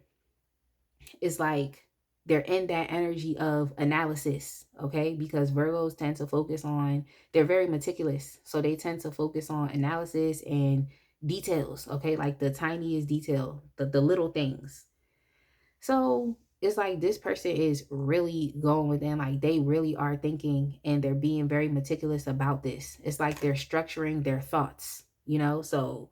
It's like they're in that energy of analysis, okay? Because Virgos tend to focus on, they're very meticulous. So they tend to focus on analysis and details, okay? Like the tiniest detail, the little things. So it's like this person is really going within, like they really are thinking and they're being very meticulous about this. It's like they're structuring their thoughts, you know? So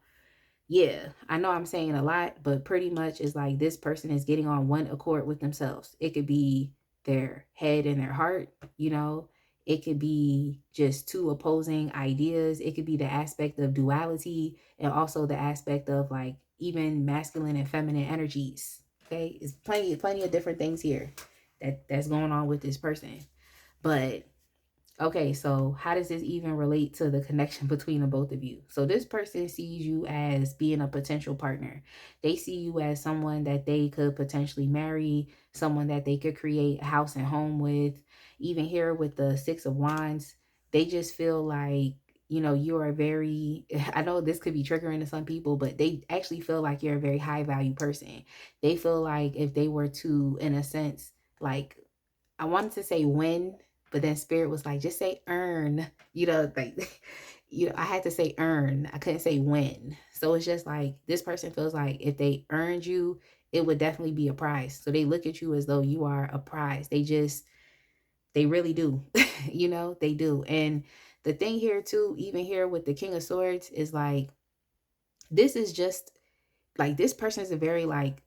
yeah, I know I'm saying a lot, but pretty much it's like this person is getting on one accord with themselves. It could be their head and their heart, you know? It could be just two opposing ideas. It could be the aspect of duality, and also the aspect of like even masculine and feminine energies. Okay, it's plenty of different things here that's going on with this person. But okay, so how does this even relate to the connection between the both of you? So this person sees you as being a potential partner. They see you as someone that they could potentially marry, someone that they could create a house and home with. Even here with the Six of Wands, they just feel like, you know, you're a very, I know this could be triggering to some people, but they actually feel like you're a very high value person. They feel like if they were to, in a sense, like, I wanted to say win, but then spirit was like, just say earn. You know, like, you know, I had to say earn. I couldn't say win. So it's just like this person feels like if they earned you, it would definitely be a prize. So they look at you as though you are a prize. They really do. You know, they do. And the thing here too, even here with the King of Swords, is like, this is just like, this person is a very like,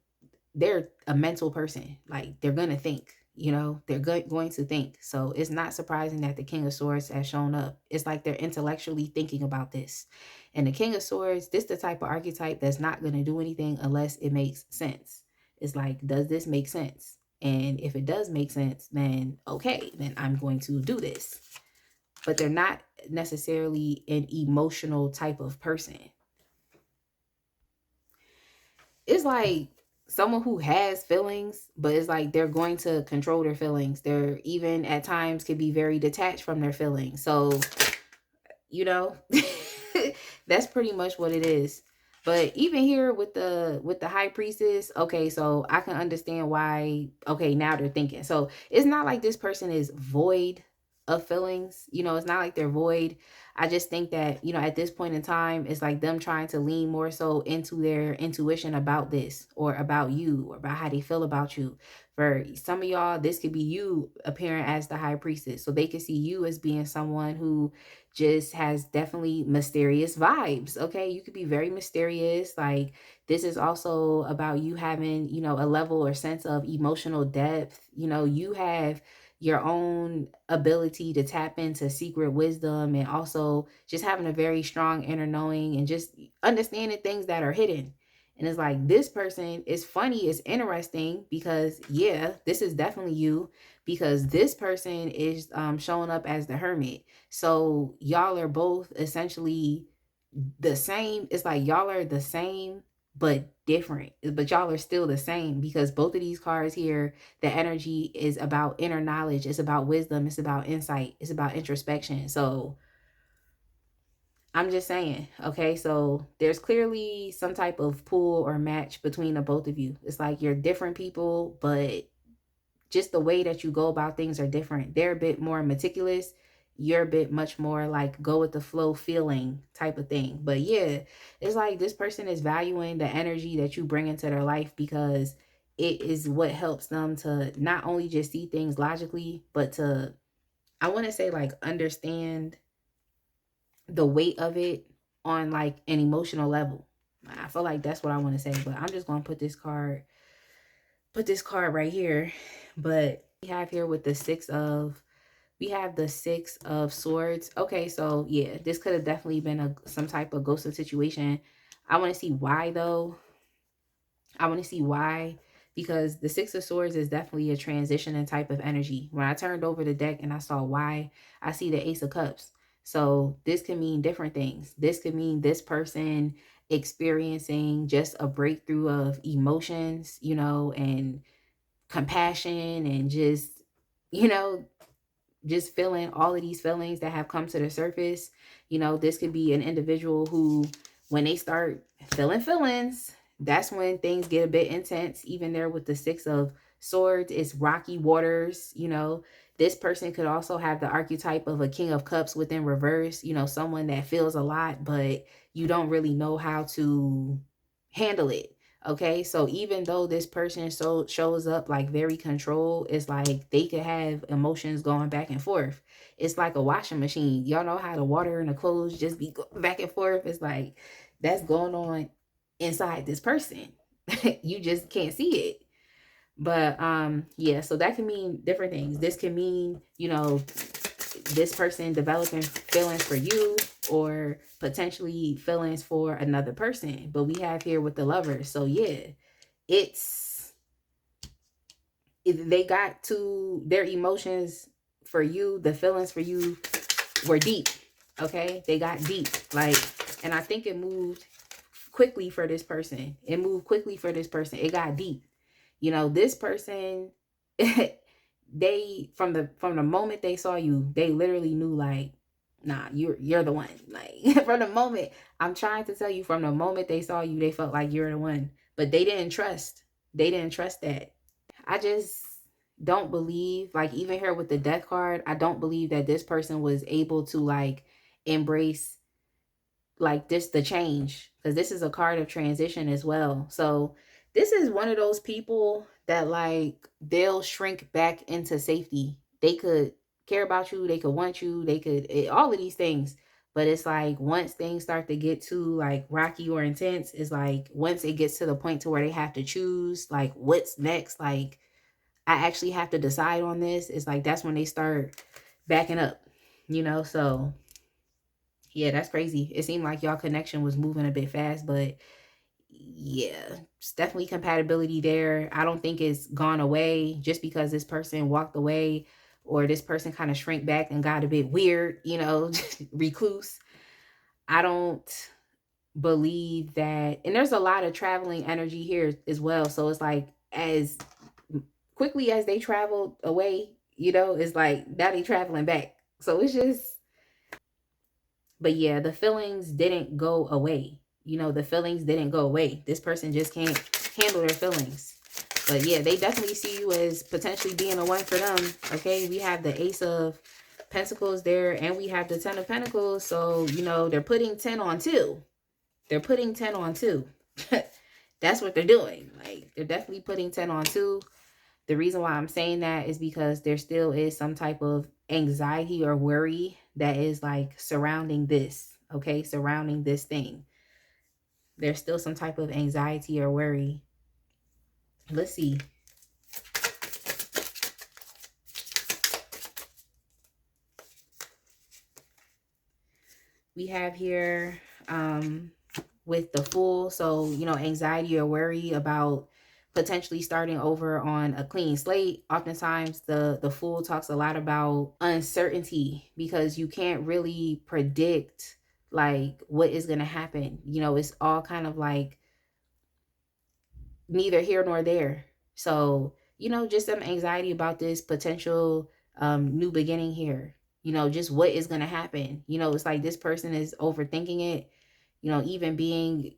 they're a mental person. Like, they're going to think, you know, they're going to think. So it's not surprising that the King of Swords has shown up. It's like they're intellectually thinking about this. And the King of Swords, this the type of archetype that's not going to do anything unless it makes sense. It's like, does this make sense? And if it does make sense, then okay, then I'm going to do this. But they're not necessarily an emotional type of person. It's like someone who has feelings, but it's like they're going to control their feelings. They're even at times can be very detached from their feelings. So, you know, that's pretty much what it is. But even here with the high priestess, okay, so I can understand why, okay, now they're thinking. So it's not like this person is void of feelings. You know, it's not like they're void. I just think that, you know, at this point in time, it's like them trying to lean more so into their intuition about this or about you or about how they feel about you. For some of y'all, this could be you appearing as the high priestess. So they could see you as being someone who just has definitely mysterious vibes. Okay, you could be very mysterious. Like, this is also about you having, you know, a level or sense of emotional depth. You know, you have your own ability to tap into secret wisdom, and also just having a very strong inner knowing and just understanding things that are hidden. And it's like, this person is funny, it's interesting because yeah, this is definitely you, because this person is showing up as the hermit. So y'all are both essentially the same. It's like y'all are the same but different, but y'all are still the same, because both of these cards here, the energy is about inner knowledge, it's about wisdom, it's about insight, it's about introspection. So I'm just saying, okay, so there's clearly some type of pull or match between the both of you. It's like you're different people, but just the way that you go about things are different. They're a bit more meticulous. You're a bit much more like go with the flow feeling type of thing. But yeah, it's like this person is valuing the energy that you bring into their life, because it is what helps them to not only just see things logically, but to, I want to say, like, understand the weight of it on like an emotional level. I feel like that's what I want to say, but I'm just going to put this card right here. But we have here with the we have the Six of Swords. Okay, so yeah, this could have definitely been some type of ghosting situation. I want to see why though. I want to see why, because the Six of Swords is definitely a transitioning type of energy. When I turned over the deck and I saw why, I see the Ace of Cups. So this can mean different things. This could mean this person experiencing just a breakthrough of emotions, you know, and compassion, and just, you know, just feeling all of these feelings that have come to the surface. You know, this could be an individual who, when they start feeling feelings, that's when things get a bit intense. Even there with the Six of Swords, it's rocky waters. You know, this person could also have the archetype of a King of Cups within reverse, you know, someone that feels a lot, but you don't really know how to handle it. Okay, so even though this person shows up like very controlled, it's like they could have emotions going back and forth. It's like a washing machine. Y'all know how the water and the clothes just be back and forth. It's like that's going on inside this person. You just can't see it. But yeah, so that can mean different things. This can mean, you know, this person developing feelings for you, or potentially feelings for another person. But we have here with the Lovers. So yeah, it's, they got to their emotions for you, the feelings for you were deep. Okay, they got deep. Like, and I think it moved quickly for this person. It moved quickly for this person. It got deep. You know, this person, they from the moment they saw you, they literally knew like, nah, you're the one. Like from the moment, I'm trying to tell you, from the moment they saw you, they felt like you're the one. But they didn't trust. They didn't trust that. I just don't believe, like, even here with the death card, I don't believe that this person was able to like embrace like this, the change, because this is a card of transition as well. So this is one of those people that like they'll shrink back into safety. They could care about you, they could want you, they could all of these things. But it's like once things start to get too like rocky or intense, it's like once it gets to the point to where they have to choose like what's next, like I actually have to decide on this, it's like that's when they start backing up, you know? So yeah, that's crazy. It seemed like y'all connection was moving a bit fast, but yeah, it's definitely compatibility there. I don't think it's gone away just because this person walked away or this person kind of shrank back and got a bit weird, you know, recluse. I don't believe that. And there's a lot of traveling energy here as well. So it's like as quickly as they traveled away, you know, it's like now they traveling back. So it's just, but yeah, the feelings didn't go away. You know, the feelings didn't go away. This person just can't handle their feelings. But yeah, they definitely see you as potentially being a one for them. Okay, we have the Ace of Pentacles there, and we have the Ten of Pentacles. So, you know, they're putting 10 on 2. They're putting 10 on 2. That's what they're doing. Like, they're definitely putting 10 on 2. The reason why I'm saying that is because there still is some type of anxiety or worry that is like surrounding this, okay? Surrounding this thing. There's still some type of anxiety or worry. Let's see. We have here with the Fool. So, you know, anxiety or worry about potentially starting over on a clean slate. Oftentimes the Fool talks a lot about uncertainty because you can't really predict like what is going to happen. You know, it's all kind of like neither here nor there. So, you know, just some anxiety about this potential new beginning here. You know, just what is going to happen. You know, it's like this person is overthinking it. You know, even being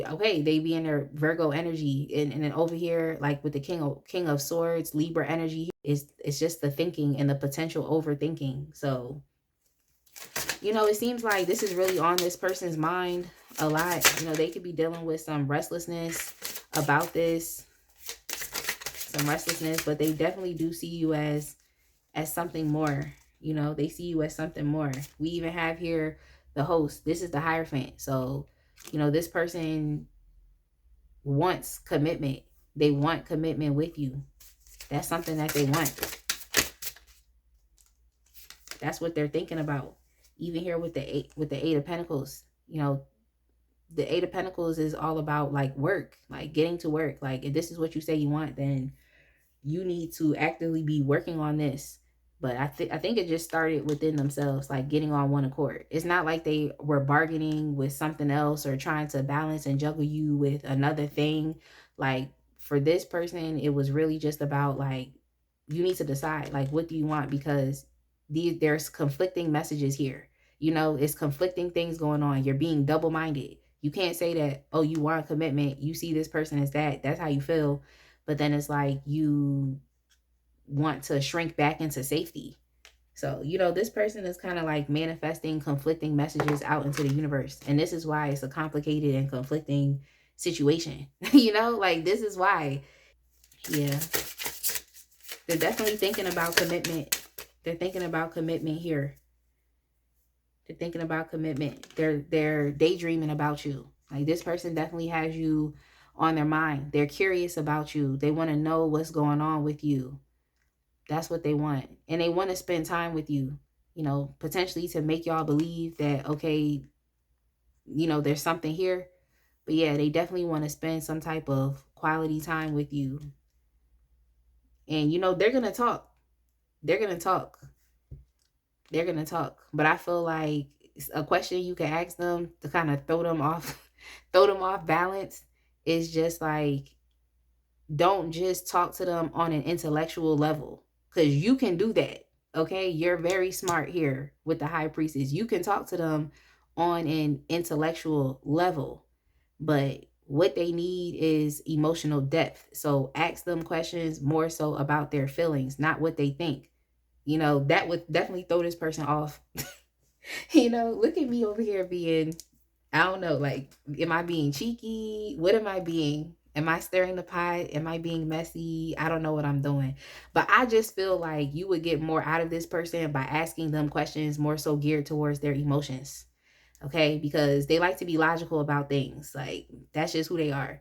okay, they be in their Virgo energy, and then over here, like with the King of Swords, Libra energy, is it's just the thinking and the potential overthinking. So, you know, it seems like this is really on this person's mind a lot. You know, they could be dealing with some restlessness about this, some restlessness, but they definitely do see you as something more. You know, they see you as something more. We even have here the Host. This is the Hierophant. So, you know, this person wants commitment. They want commitment with you. That's something that they want. That's what they're thinking about. Even here with the Eight of Pentacles, you know, the Eight of Pentacles is all about like work, like getting to work. Like if this is what you say you want, then you need to actively be working on this. But I think it just started within themselves, like getting on one accord. It's not like they were bargaining with something else or trying to balance and juggle you with another thing. Like for this person, it was really just about like, you need to decide, like, what do you want? Because there's conflicting messages here. You know, it's conflicting things going on. You're being double-minded. You can't say that, oh, you want commitment. You see this person as that. That's how you feel. But then it's like you want to shrink back into safety. So, you know, this person is kind of like manifesting conflicting messages out into the universe. And this is why it's a complicated and conflicting situation. You know, like this is why. Yeah. They're definitely thinking about commitment. They're thinking about commitment here. They're thinking about commitment. They're daydreaming about you. Like this person definitely has you on their mind. They're curious about you. They want to know what's going on with you. That's what they want. And they want to spend time with you, you know, potentially to make y'all believe that, okay, you know, there's something here. But yeah, they definitely want to spend some type of quality time with you. And, you know, they're going to talk. They're going to talk. They're going to talk. But I feel like a question you can ask them to kind of throw them off, throw them off balance is just like, don't just talk to them on an intellectual level, because you can do that. Okay, you're very smart here with the high priestess. You can talk to them on an intellectual level, but what they need is emotional depth. So ask them questions more so about their feelings, not what they think. That would definitely throw this person off. Look at me over here being, I don't know, like, am I being cheeky? What am I being? Am I stirring the pot? Am I being messy? I don't know what I'm doing. But I just feel like you would get more out of this person by asking them questions more so geared towards their emotions. Okay? Because they like to be logical about things. Like, that's just who they are.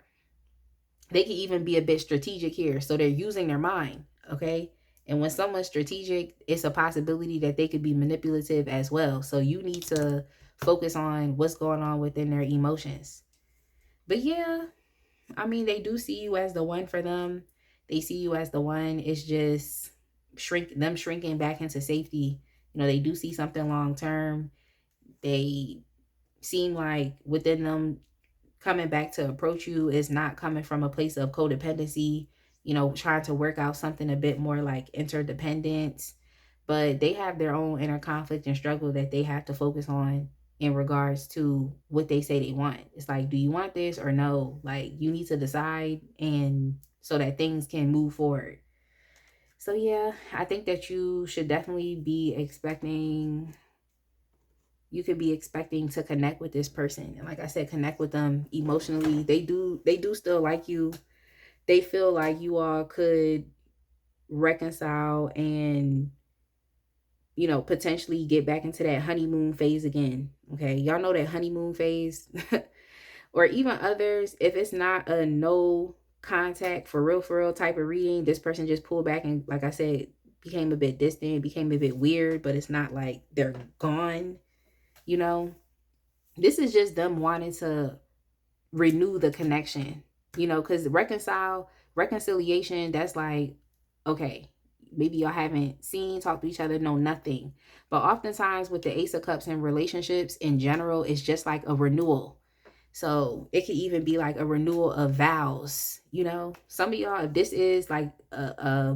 They can even be a bit strategic here. So they're using their mind. Okay? And when someone's strategic, it's a possibility that they could be manipulative as well. So you need to focus on what's going on within their emotions. But yeah, I mean, they do see you as the one for them. They see you as the one. It's just shrinking back into safety. They do see something long term. They seem like within them coming back to approach you is not coming from a place of codependency, trying to work out something a bit more like interdependence. But they have their own inner conflict and struggle that they have to focus on in regards to what they say they want. It's like, do you want this or no? Like, you need to decide, and so that things can move forward. So yeah, I think that you should definitely be expecting, you could be expecting to connect with this person. And like I said, connect with them emotionally. They do still like you. They feel like you all could reconcile and potentially get back into that honeymoon phase again. Okay. Y'all know that honeymoon phase or even others, if it's not a no contact for real type of reading, this person just pulled back and, like I said, became a bit distant, became a bit weird, but it's not like they're gone, you know? This is just them wanting to renew the connection, because reconciliation, that's like, okay, maybe y'all haven't seen, talked to each other, know nothing. But oftentimes with the Ace of Cups and relationships in general, it's just like a renewal. So it could even be like a renewal of vows. Some of y'all, if this is like a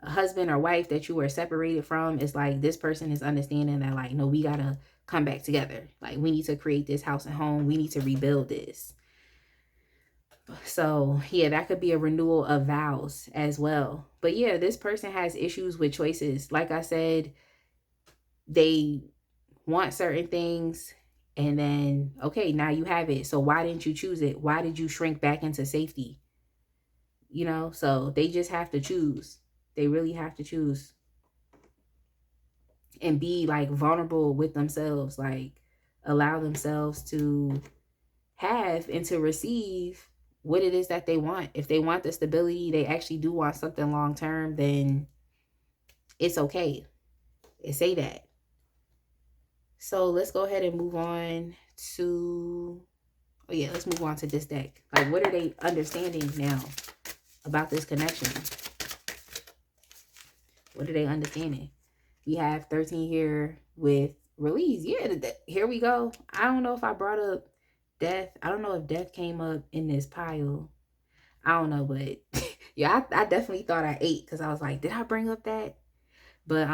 husband or wife that you were separated from, it's like this person is understanding that, like, no, we gotta come back together. Like, we need to create this house and home. We need to rebuild this. So yeah, that could be a renewal of vows as well. But yeah, this person has issues with choices. Like I said, they want certain things, and then, okay, now you have it. So why didn't you choose it? Why did you shrink back into safety? So they just have to choose. They really have to choose and be like vulnerable with themselves, like allow themselves to have and to receive what it is that they want. If they want the stability, they actually do want something long term, then it's okay. Say that. So let's go ahead and move on to, oh yeah, let's move on to this deck. Like, what are they understanding now about this connection? What are they understanding? We have 13 here with release. Yeah, here we go. I don't know if I brought up death. I don't know if death came up in this pile. I don't know, but yeah, I definitely thought I ate, because I was like, did I bring up that? But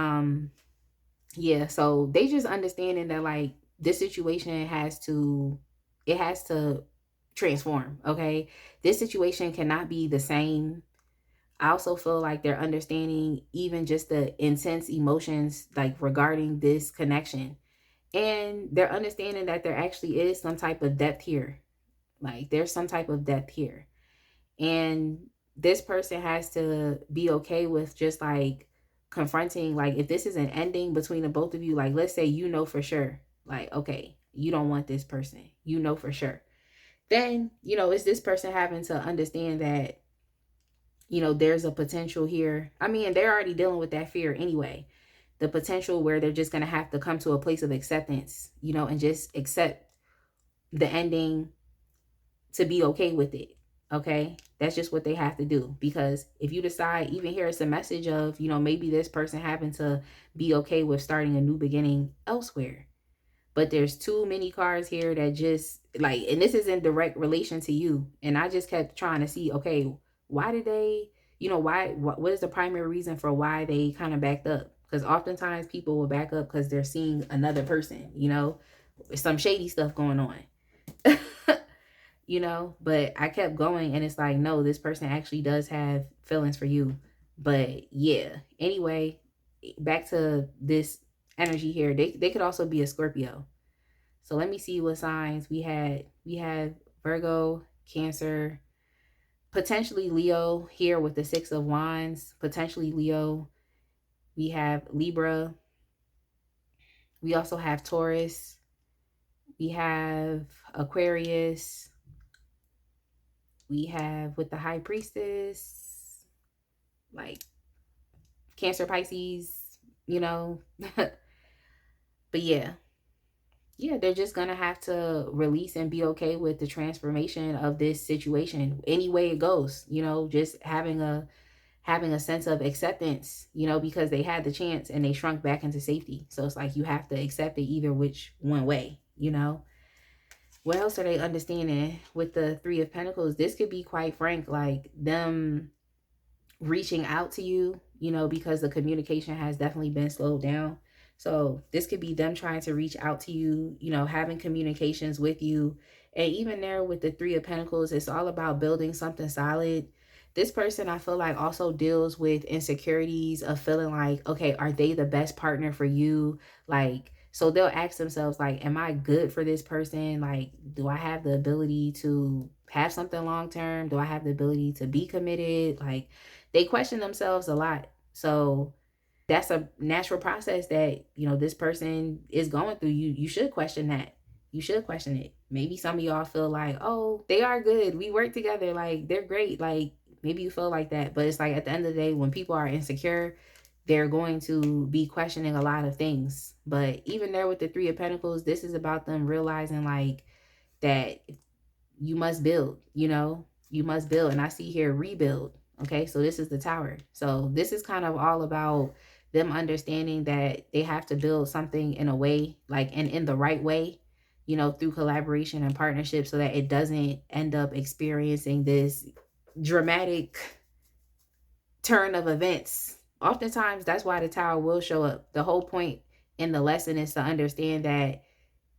yeah, so they just understanding that, like, this situation has to transform. Okay, this situation cannot be the same. I also feel like they're understanding even just the intense emotions, like, regarding this connection. And they're understanding that there actually is some type of depth here. Like, there's some type of depth here. And this person has to be okay with just like confronting, like, if this is an ending between the both of you, like, let's say for sure, like, okay, you don't want this person, for sure. Then, it's this person having to understand that, there's a potential here. I mean, they're already dealing with that fear anyway. The potential where they're just going to have to come to a place of acceptance, and just accept the ending, to be okay with it. Okay, that's just what they have to do. Because if you decide, even here it's a message of, maybe this person happened to be okay with starting a new beginning elsewhere. But there's too many cards here that just like, and this is in direct relation to you. And I just kept trying to see, okay, why did they, what is the primary reason for why they kind of backed up? Because oftentimes people will back up because they're seeing another person, some shady stuff going on. But I kept going, and it's like, no, this person actually does have feelings for you. But yeah, anyway, back to this energy here. They could also be a Scorpio. So let me see what signs we had. We have Virgo, Cancer, potentially Leo here with the Six of Wands, potentially Leo. We have Libra. We also have Taurus. We have Aquarius. We have with the High Priestess, like Cancer, Pisces, you know. But yeah, they're just gonna have to release and be okay with the transformation of this situation any way it goes, just having a sense of acceptance, because they had the chance and they shrunk back into safety. So it's like you have to accept it either which one way. What else are they understanding with the Three of Pentacles? This could be, quite frank, like them reaching out to you, because the communication has definitely been slowed down. So this could be them trying to reach out to you, having communications with you. And even there with the Three of Pentacles, it's all about building something solid. This person, I feel like, also deals with insecurities of feeling like, okay, are they the best partner for you? Like, so they'll ask themselves, like, am I good for this person? Like, do I have the ability to have something long term? Do I have the ability to be committed? Like, they question themselves a lot. So that's a natural process that, this person is going through. You should question that. You should question it. Maybe some of y'all feel like, oh, they are good. We work together. Like, they're great. Like, maybe you feel like that. But it's like, at the end of the day, when people are insecure, they're going to be questioning a lot of things. But even there with the Three of Pentacles, this is about them realizing, like, that you must build, you must build. And I see here rebuild. Okay, so this is the Tower. So this is kind of all about them understanding that they have to build something in a way, like, and in the right way, through collaboration and partnership, so that it doesn't end up experiencing this dramatic turn of events. Oftentimes, that's why the Tower will show up. The whole point in the lesson is to understand that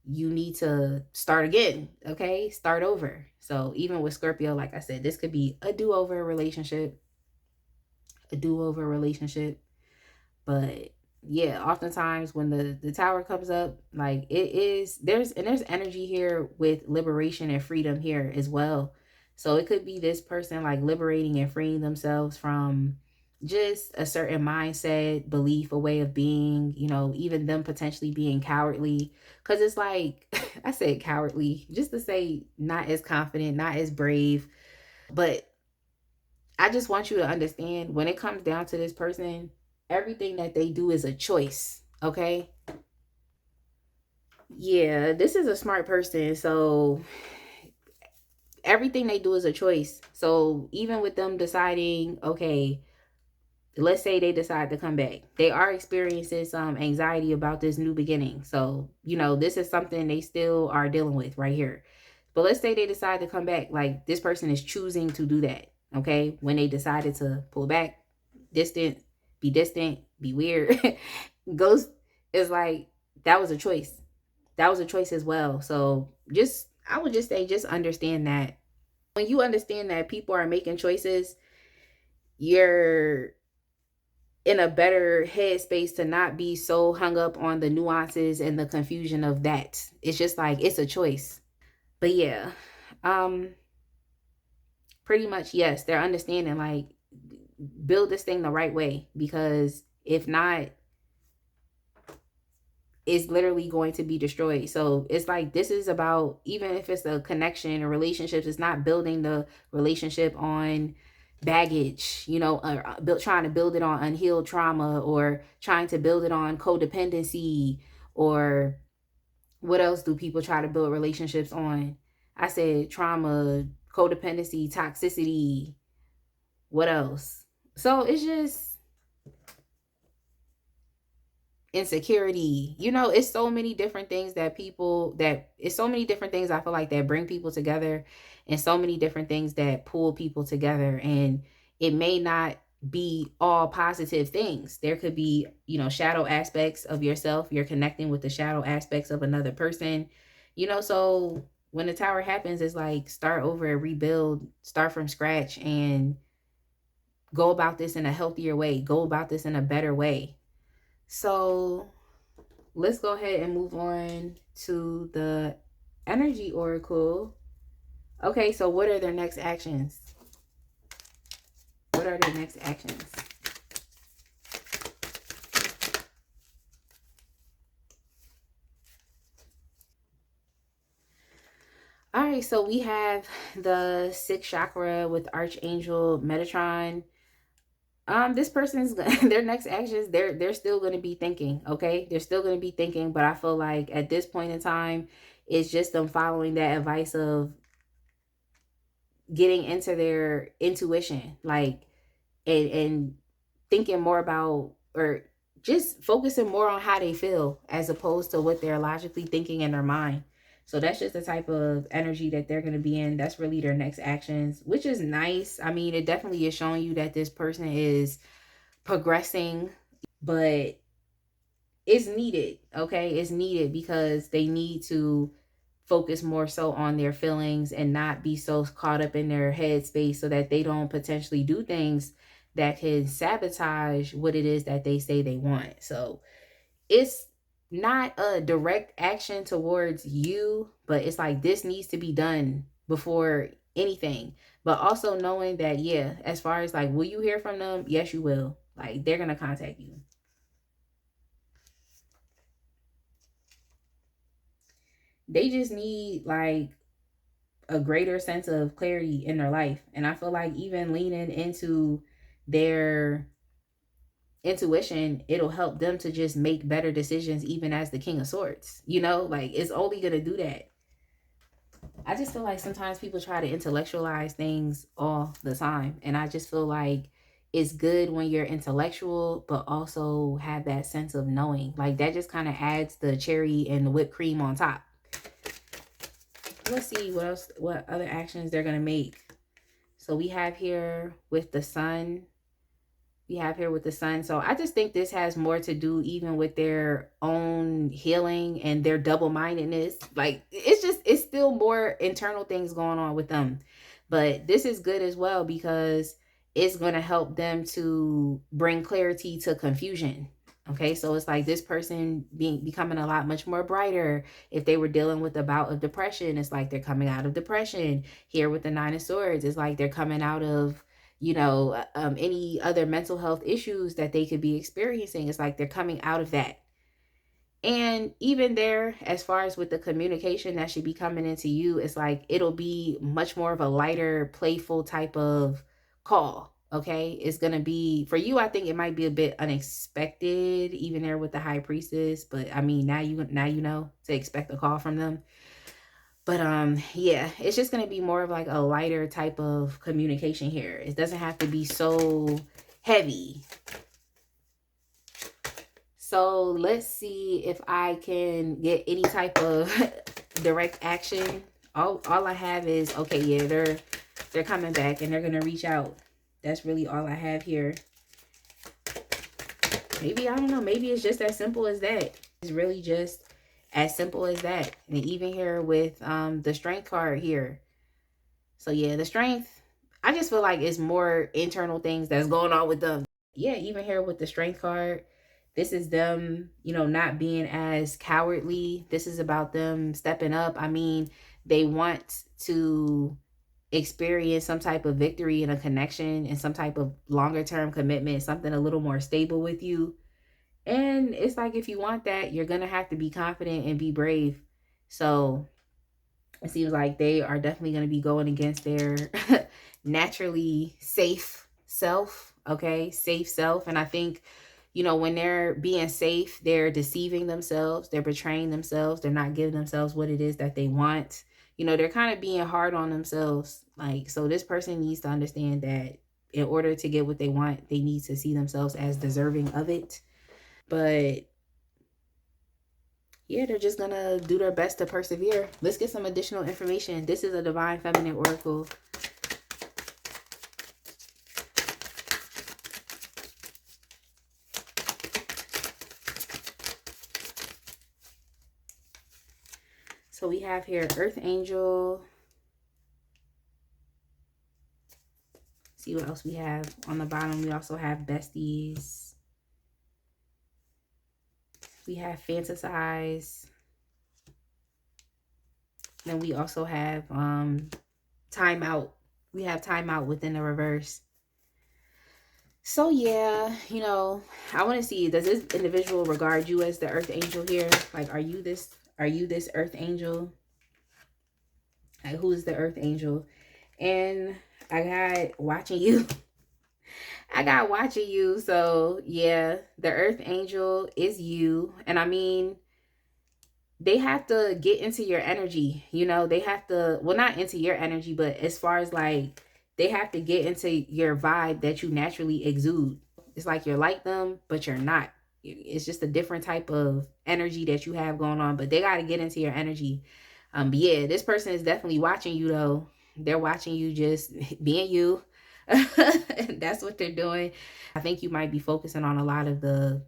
you need to start again. Okay, start over. So even with Scorpio, like I said, this could be a do-over relationship. But yeah, oftentimes when the Tower comes up, like, it is, there's energy here with liberation and freedom here as well. So it could be this person, like, liberating and freeing themselves from just a certain mindset, belief, a way of being, even them potentially being cowardly. Because it's like, I said cowardly just to say not as confident, not as brave. But I just want you to understand, when it comes down to this person, everything that they do is a choice. Okay. Yeah, this is a smart person. So everything they do is a choice. So even with them deciding, okay, let's say they decide to come back, they are experiencing some anxiety about this new beginning. So, this is something they still are dealing with right here. But let's say they decide to come back, like, this person is choosing to do that. Okay. When they decided to pull back, distant, be weird, ghost, is like, that was a choice. That was a choice as well. So I would just say, just understand that when you understand that people are making choices, you're in a better headspace to not be so hung up on the nuances and the confusion of that. It's just like, it's a choice. But yeah, um, pretty much, yes, they're understanding, like, build this thing the right way, because if not, is literally going to be destroyed. So it's like, this is about, even if it's a connection or relationships, it's not building the relationship on baggage, or trying to build it on unhealed trauma, or trying to build it on codependency, or what else do people try to build relationships on? I said trauma, codependency, toxicity. What else? So it's just insecurity. It's so many different things it's so many different things I feel like that bring people together, and so many different things that pull people together. And it may not be all positive things. There could be, shadow aspects of yourself. You're connecting with the shadow aspects of another person. So when the tower happens, it's like start over and rebuild, start from scratch, and go about this in a healthier way, go about this in a better way. So let's go ahead and move on to the energy oracle. Okay, so what are their next actions? What are their next actions? All right, so we have the sixth chakra with Archangel Metatron. This person's their next actions, they're still going to be thinking. Okay, they're still going to be thinking, but I feel like at this point in time, it's just them following that advice of getting into their intuition, like, and thinking more about, or just focusing more on how they feel as opposed to what they're logically thinking in their mind. So that's just the type of energy that they're going to be in. That's really their next actions, which is nice. I mean, it definitely is showing you that this person is progressing, but it's needed. Okay, it's needed because they need to focus more so on their feelings and not be so caught up in their head space, so that they don't potentially do things that can sabotage what it is that they say they want. So it's not a direct action towards you, but it's like this needs to be done before anything. But also knowing that, yeah, as far as like, will you hear from them? Yes, you will. Like, they're going to contact you. They just need like a greater sense of clarity in their life. And I feel like even leaning into their intuition, it'll help them to just make better decisions, even as the King of Swords. Like, it's only going to do that. I just feel like sometimes people try to intellectualize things all the time. And I just feel like it's good when you're intellectual, but also have that sense of knowing. Like, that just kind of adds the cherry and the whipped cream on top. Let's see what other actions they're going to make. So we have here with the sun. So I just think this has more to do even with their own healing and their double-mindedness. Like, it's still more internal things going on with them. But this is good as well because it's going to help them to bring clarity to confusion. Okay, so it's like this person becoming a lot much more brighter. If they were dealing with a bout of depression, it's like they're coming out of depression. Here with the Nine of Swords, it's like they're coming out of, any other mental health issues that they could be experiencing. It's like they're coming out of that. And even there, as far as with the communication that should be coming into you, it's like it'll be much more of a lighter, playful type of call. Okay, it's gonna be for you. I think it might be a bit unexpected, even there with the High Priestess. But I mean, now you know to expect a call from them. But yeah, it's just gonna be more of like a lighter type of communication here. It doesn't have to be so heavy. So let's see if I can get any type of direct action. All I have is, okay, yeah, they're coming back and they're gonna reach out. That's really all I have here. Maybe, I don't know, maybe it's just as simple as that. It's really just as simple as that. And even here with the strength card here. So yeah, the strength, I just feel like it's more internal things that's going on with them. Yeah, even here with the strength card, this is them, not being as cowardly. This is about them stepping up. I mean, they want to experience some type of victory and a connection and some type of longer term commitment, something a little more stable with you. And it's like, if you want that, you're going to have to be confident and be brave. So it seems like they are definitely going to be going against their naturally safe self. Okay, safe self. And I think, when they're being safe, they're deceiving themselves, they're betraying themselves, they're not giving themselves what it is that they want. You know, they're kind of being hard on themselves. Like, so this person needs to understand that in order to get what they want, they need to see themselves as deserving of it. But yeah, they're just gonna do their best to persevere. Let's get some additional information. This is a Divine Feminine Oracle. So we have here Earth Angel. See what else we have on the bottom. We also have Besties. We have Fantasize. Then we also have Time Out. We have Time Out within the reverse. So yeah, you know, I want to see, does this individual regard you as the Earth Angel here? Like, are you this Earth Angel? Like, who is the Earth Angel? And I got watching you. I got watching you. So yeah, the Earth Angel is you. And I mean, they have to get into your energy. You know, they have to, well, not into your energy, but as far as like, they have to get into your vibe that you naturally exude. It's like you're like them, but you're not. It's just a different type of energy that you have going on, but they got to get into your energy. But yeah, this person is definitely watching you though. They're watching you just being you. That's what they're doing. I think you might be focusing on a lot of the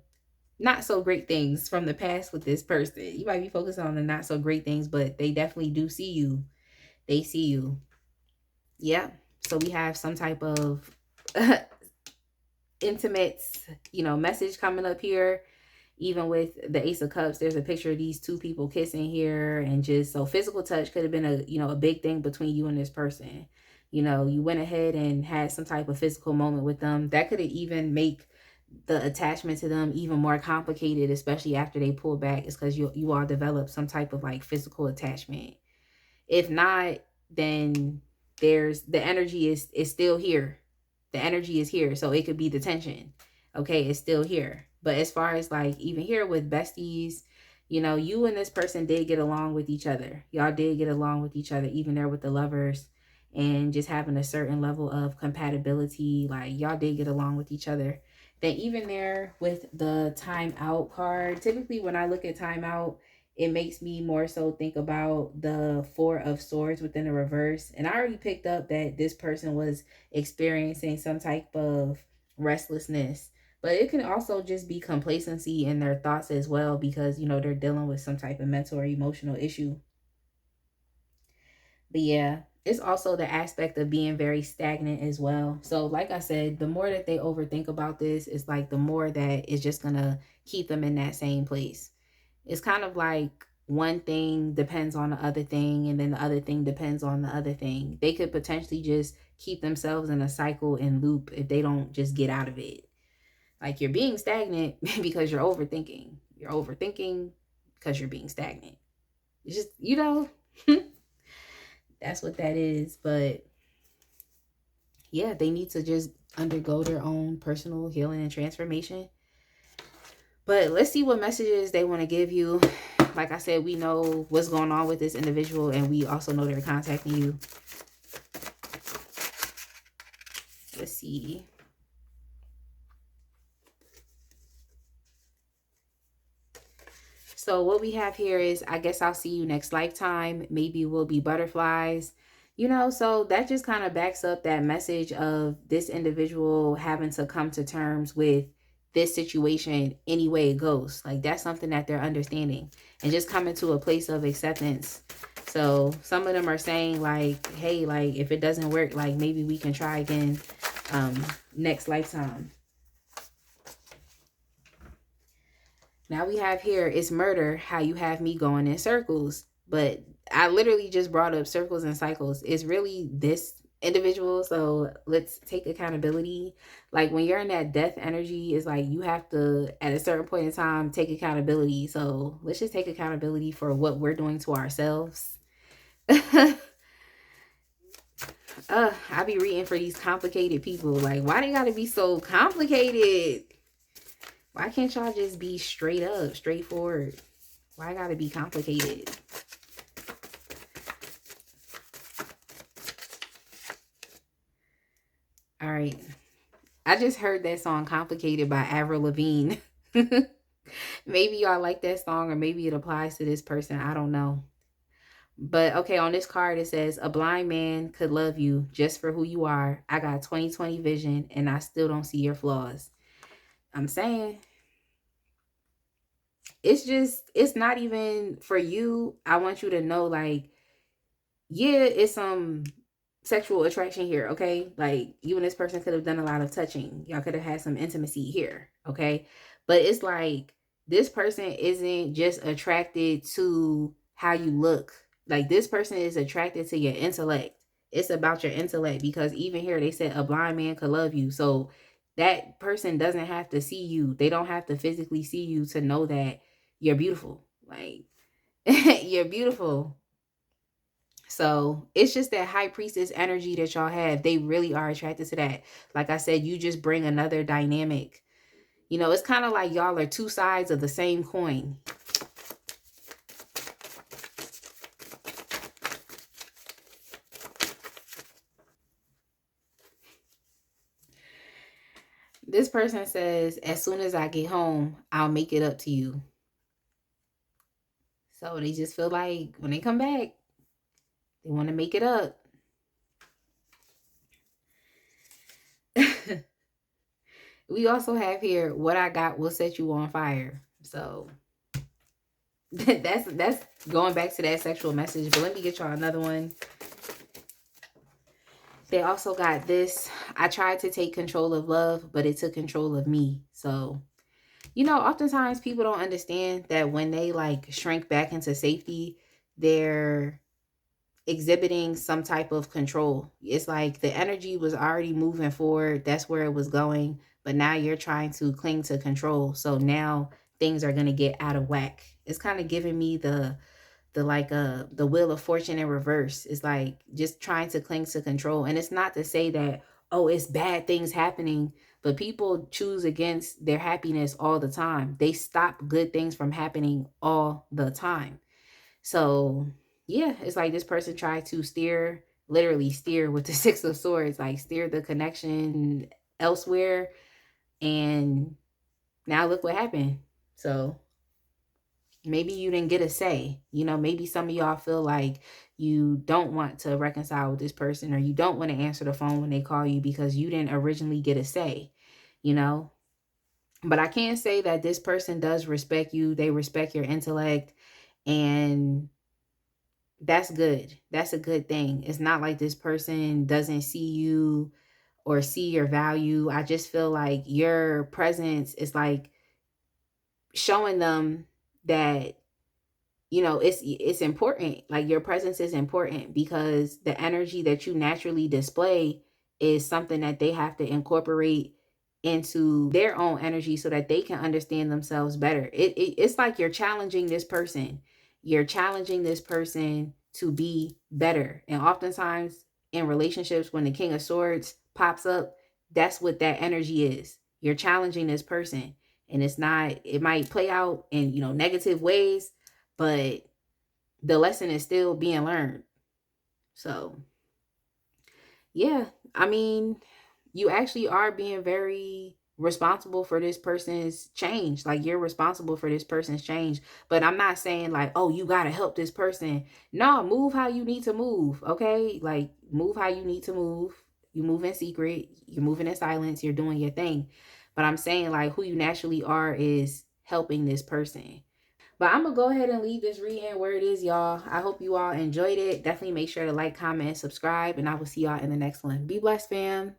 not so great things from the past with this person. You might be focusing on the not so great things, but they definitely do see you. They see you. Yeah. So we have some type of intimate, you know, message coming up here. Even with the Ace of Cups, there's a picture of these two people kissing here, and just so physical touch could have been a, you know, a big thing between you and this person. You know, you went ahead and had some type of physical moment with them. That could have even make the attachment to them even more complicated, especially after they pull back. It's because you all develop some type of like physical attachment. If not, then there's the energy is still here. The energy is here. So it could be the tension. Okay, it's still here. But as far as like even here with Besties, you know, you and this person did get along with each other. Y'all did get along with each other, even there with the Lovers, and just having a certain level of compatibility. Like y'all did get along with each other. Then even there with the Time Out card, typically when I look at Time Out, it makes me more so think about the Four of Swords within the reverse. And I already picked up that this person was experiencing some type of restlessness. But it can also just be complacency in their thoughts as well, because, you know, they're dealing with some type of mental or emotional issue. But yeah, it's also the aspect of being very stagnant as well. So like I said, the more that they overthink about this, it's like the more that it's just going to keep them in that same place. It's kind of like one thing depends on the other thing, and then the other thing depends on the other thing. They could potentially just keep themselves in a cycle and loop if they don't just get out of it. Like you're being stagnant because you're overthinking. You're overthinking because you're being stagnant. It's just, you know, that's what that is. But yeah, they need to just undergo their own personal healing and transformation. But let's see what messages they want to give you. Like I said, we know what's going on with this individual, and we also know they're contacting you. Let's see. So what we have here is, I guess I'll see you next lifetime. Maybe we'll be butterflies. You know, so that just kind of backs up that message of this individual having to come to terms with this situation any way it goes. Like that's something that they're understanding and just coming to a place of acceptance. So some of them are saying like, hey, like if it doesn't work, like maybe we can try again next lifetime. Now we have here, it's murder, how you have me going in circles. But I literally just brought up circles and cycles. It's really this individual. So let's take accountability. Like when you're in that death energy, it's like you have to, at a certain point in time, take accountability. So let's just take accountability for what we're doing to ourselves. I be reading for these complicated people. Like, why they gotta be so complicated? Why can't y'all just be straight up, straightforward? Why I gotta be complicated? All right. I just heard that song Complicated by Avril Lavigne. Maybe y'all like that song or maybe it applies to this person. I don't know. But okay, on this card it says a blind man could love you just for who you are. I got 20/20 vision and I still don't see your flaws. I'm saying it's not even for you. I want you to know like yeah, it's some sexual attraction here, okay? Like you and this person could have done a lot of touching. Y'all could have had some intimacy here, okay? But it's like this person isn't just attracted to how you look. Like this person is attracted to your intellect. It's about your intellect because even here they said a blind man could love you. So that person doesn't have to see you. They don't have to physically see you to know that you're beautiful. Like you're beautiful. So it's just that high priestess energy that y'all have. They really are attracted to that. Like I said, you just bring another dynamic. You know, it's kind of like y'all are two sides of the same coin. This person says, as soon as I get home, I'll make it up to you. So they just feel like when they come back, they want to make it up. We also have here, what I got will set you on fire. So that's going back to that sexual message. But let me get y'all another one. They also got this. I tried to take control of love, but it took control of me. So, you know, oftentimes people don't understand that when they like shrink back into safety, they're exhibiting some type of control. It's like the energy was already moving forward. That's where it was going. But now you're trying to cling to control. So now things are going to get out of whack. It's kind of giving me the wheel of fortune in reverse. It's like just trying to cling to control. And it's not to say that, oh, it's bad things happening, but people choose against their happiness all the time. They stop good things from happening all the time. So yeah, it's like this person tried to steer, literally steer with the Six of Swords, like steer the connection elsewhere, and now look what happened. So maybe you didn't get a say. You know, maybe some of y'all feel like you don't want to reconcile with this person or you don't want to answer the phone when they call you because you didn't originally get a say, you know. But I can say that this person does respect you. They respect your intellect, and that's good. That's a good thing. It's not like this person doesn't see you or see your value. I just feel like your presence is like showing them that you know it's important. Like your presence is important because the energy that you naturally display is something that they have to incorporate into their own energy so that they can understand themselves better. It's like you're challenging this person. You're challenging this person to be better. And oftentimes in relationships when the King of Swords pops up, that's what that energy is. You're challenging this person, and it's not, it might play out in, you know, negative ways, but the lesson is still being learned. So, yeah, I mean, you actually are being very responsible for this person's change. Like, you're responsible for this person's change. But I'm not saying, like, oh, you got to help this person. No, move how you need to move. Okay. Like, move how you need to move. You move in secret, you're moving in silence, you're doing your thing. But I'm saying, like, who you naturally are is helping this person. But I'm going to go ahead and leave this reading where it is, y'all. I hope you all enjoyed it. Definitely make sure to like, comment, and subscribe. And I will see y'all in the next one. Be blessed, fam.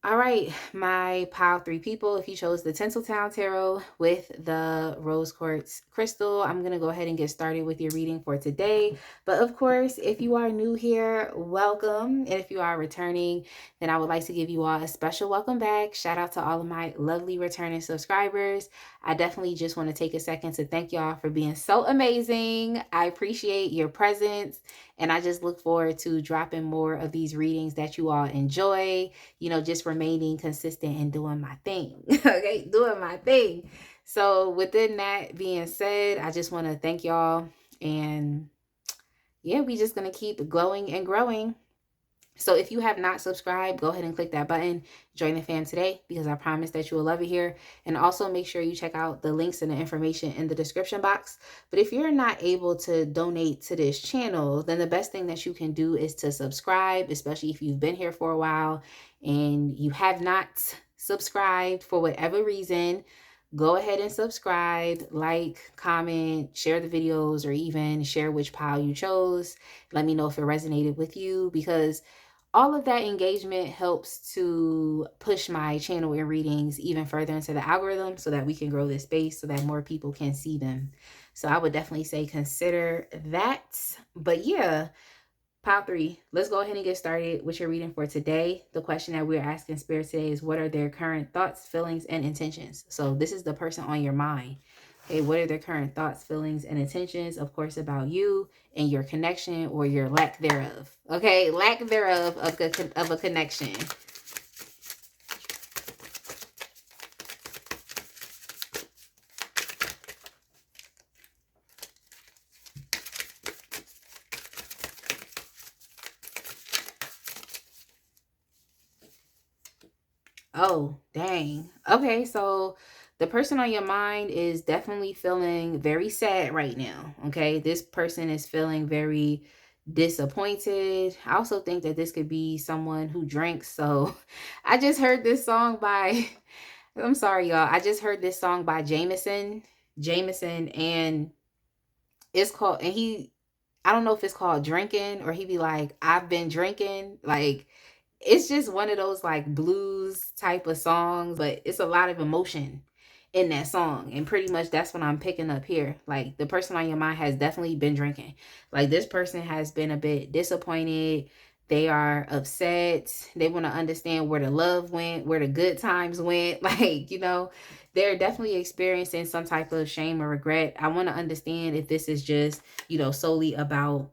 All right, my pile three people, if you chose the Tinseltown Tarot with the Rose Quartz Crystal, I'm going to go ahead and get started with your reading for today. But of course, if you are new here, welcome. And if you are returning, then I would like to give you all a special welcome back. Shout out to all of my lovely returning subscribers. I definitely just want to take a second to thank y'all for being so amazing. I appreciate your presence. And I just look forward to dropping more of these readings that you all enjoy, you know, just remaining consistent and doing my thing. Okay, doing my thing. So within that being said, I just want to thank y'all. And yeah, we just going to keep glowing and growing. So if you have not subscribed, go ahead and click that button. Join the fam today, because I promise that you will love it here. And also make sure you check out the links and the information in the description box. But if you're not able to donate to this channel, then the best thing that you can do is to subscribe, especially if you've been here for a while and you have not subscribed for whatever reason. Go ahead and subscribe, like, comment, share the videos, or even share which pile you chose. Let me know if it resonated with you, because all of that engagement helps to push my channel and readings even further into the algorithm, so that we can grow this space so that more people can see them. So I would definitely say consider that. But yeah, pile 3, let's go ahead and get started with your reading for today. The question that we're asking Spirit today is, what are their current thoughts, feelings, and intentions? So this is the person on your mind. Okay, what are their current thoughts, feelings, and intentions, of course, about you and your connection, or your lack thereof. Okay, lack thereof of a connection. Oh, dang. Okay, so the person on your mind is definitely feeling very sad right now. Okay, this person is feeling very disappointed. I also think that this could be someone who drinks. So I just heard this song by, I'm sorry, y'all. I just heard this song by Jameson, and it's called, and I don't know if it's called Drinking, or he be like, I've been drinking. Like, it's just one of those like blues type of songs, but it's a lot of emotion in that song. And pretty much that's what I'm picking up here. Like, the person on your mind has definitely been drinking. Like, this person has been a bit disappointed. They are upset. They want to understand where the love went, where the good times went. Like, they're definitely experiencing some type of shame or regret. I want to understand if this is just, solely about,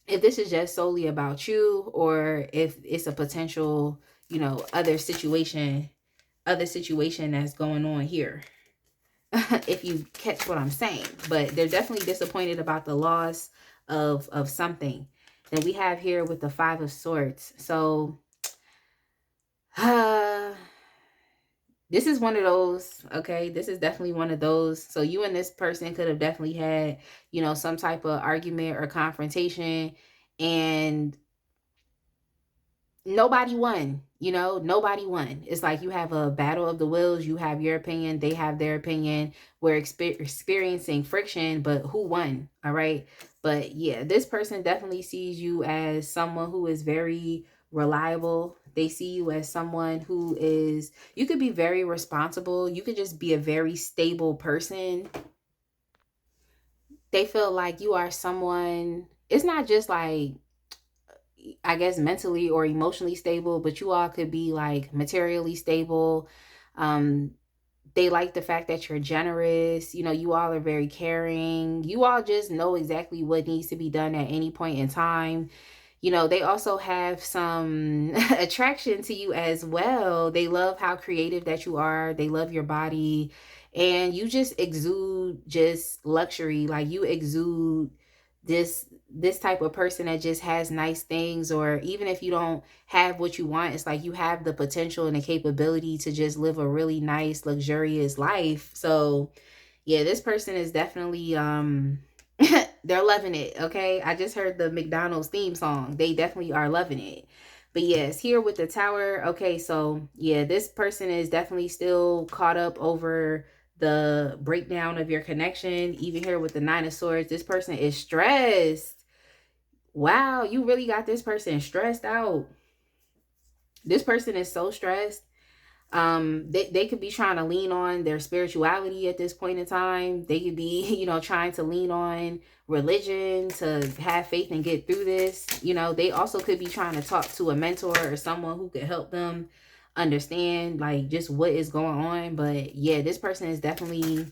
if this is just solely about you, or if it's a potential, other situation that's going on here. If you catch what I'm saying. But they're definitely disappointed about the loss of something that we have here with the 5 of Swords. So this is one of those, okay? This is definitely one of those. So you and this person could have definitely had, some type of argument or confrontation, and nobody won. Nobody won. It's like you have a battle of the wills. You have your opinion, they have their opinion. We're experiencing friction, but who won? All right. But yeah, this person definitely sees you as someone who is very reliable. They see you as someone who is, you could be very responsible. You could just be a very stable person. They feel like you are someone, it's not just like, I guess, mentally or emotionally stable, but you all could be like materially stable. Um, they like the fact that you're generous. You all are very caring. You all just know exactly what needs to be done at any point in time. They also have some attraction to you as well. They love how creative that you are. They love your body. And you just exude just luxury. Like, you exude this type of person that just has nice things. Or even if you don't have what you want, it's like you have the potential and the capability to just live a really nice, luxurious life. So yeah, this person is definitely they're loving it. Okay, I just heard the McDonald's theme song. They definitely are loving it. But yes, here with the Tower. Okay, so yeah, this person is definitely still caught up over the breakdown of your connection. Even here with the 9 of Swords, this person is stressed. Wow, you really got this person stressed out. This person is so stressed. They could be trying to lean on their spirituality at this point in time. They could be, trying to lean on religion to have faith and get through this. They also could be trying to talk to a mentor or someone who could help them understand like just what is going on. But yeah, this person is definitely